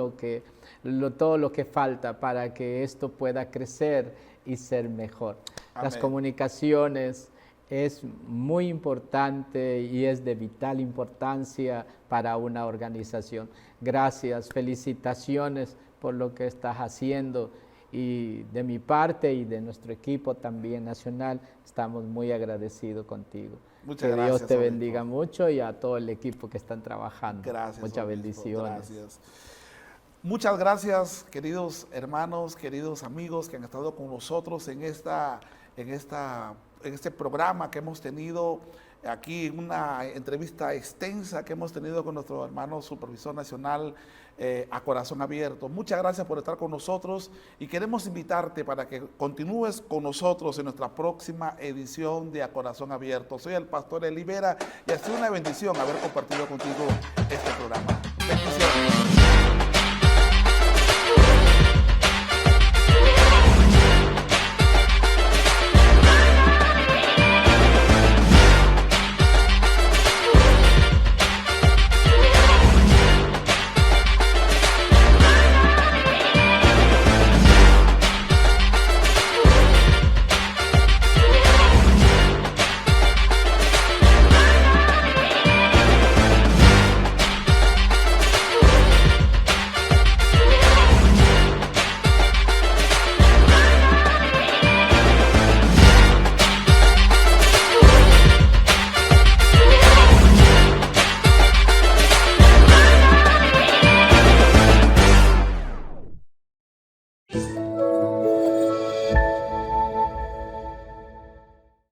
todo lo que falta para que esto pueda crecer y ser mejor. Las Amén. comunicaciones es muy importante y es de vital importancia para una organización. Gracias, felicitaciones por lo que estás haciendo y de mi parte y de nuestro equipo también nacional estamos muy agradecidos contigo. Muchas que gracias, Dios te obispo. bendiga mucho y a todo el equipo que están trabajando. Gracias. Muchas obispo, bendiciones. Gracias. Muchas gracias, queridos hermanos, queridos amigos que han estado con nosotros en este programa que hemos tenido aquí, una entrevista extensa que hemos tenido con nuestro hermano supervisor nacional A Corazón Abierto. Muchas gracias por estar con nosotros y queremos invitarte para que continúes con nosotros en nuestra próxima edición de A Corazón Abierto. Soy el pastor Eli Vera y ha sido una bendición haber compartido contigo este programa. Bendiciones.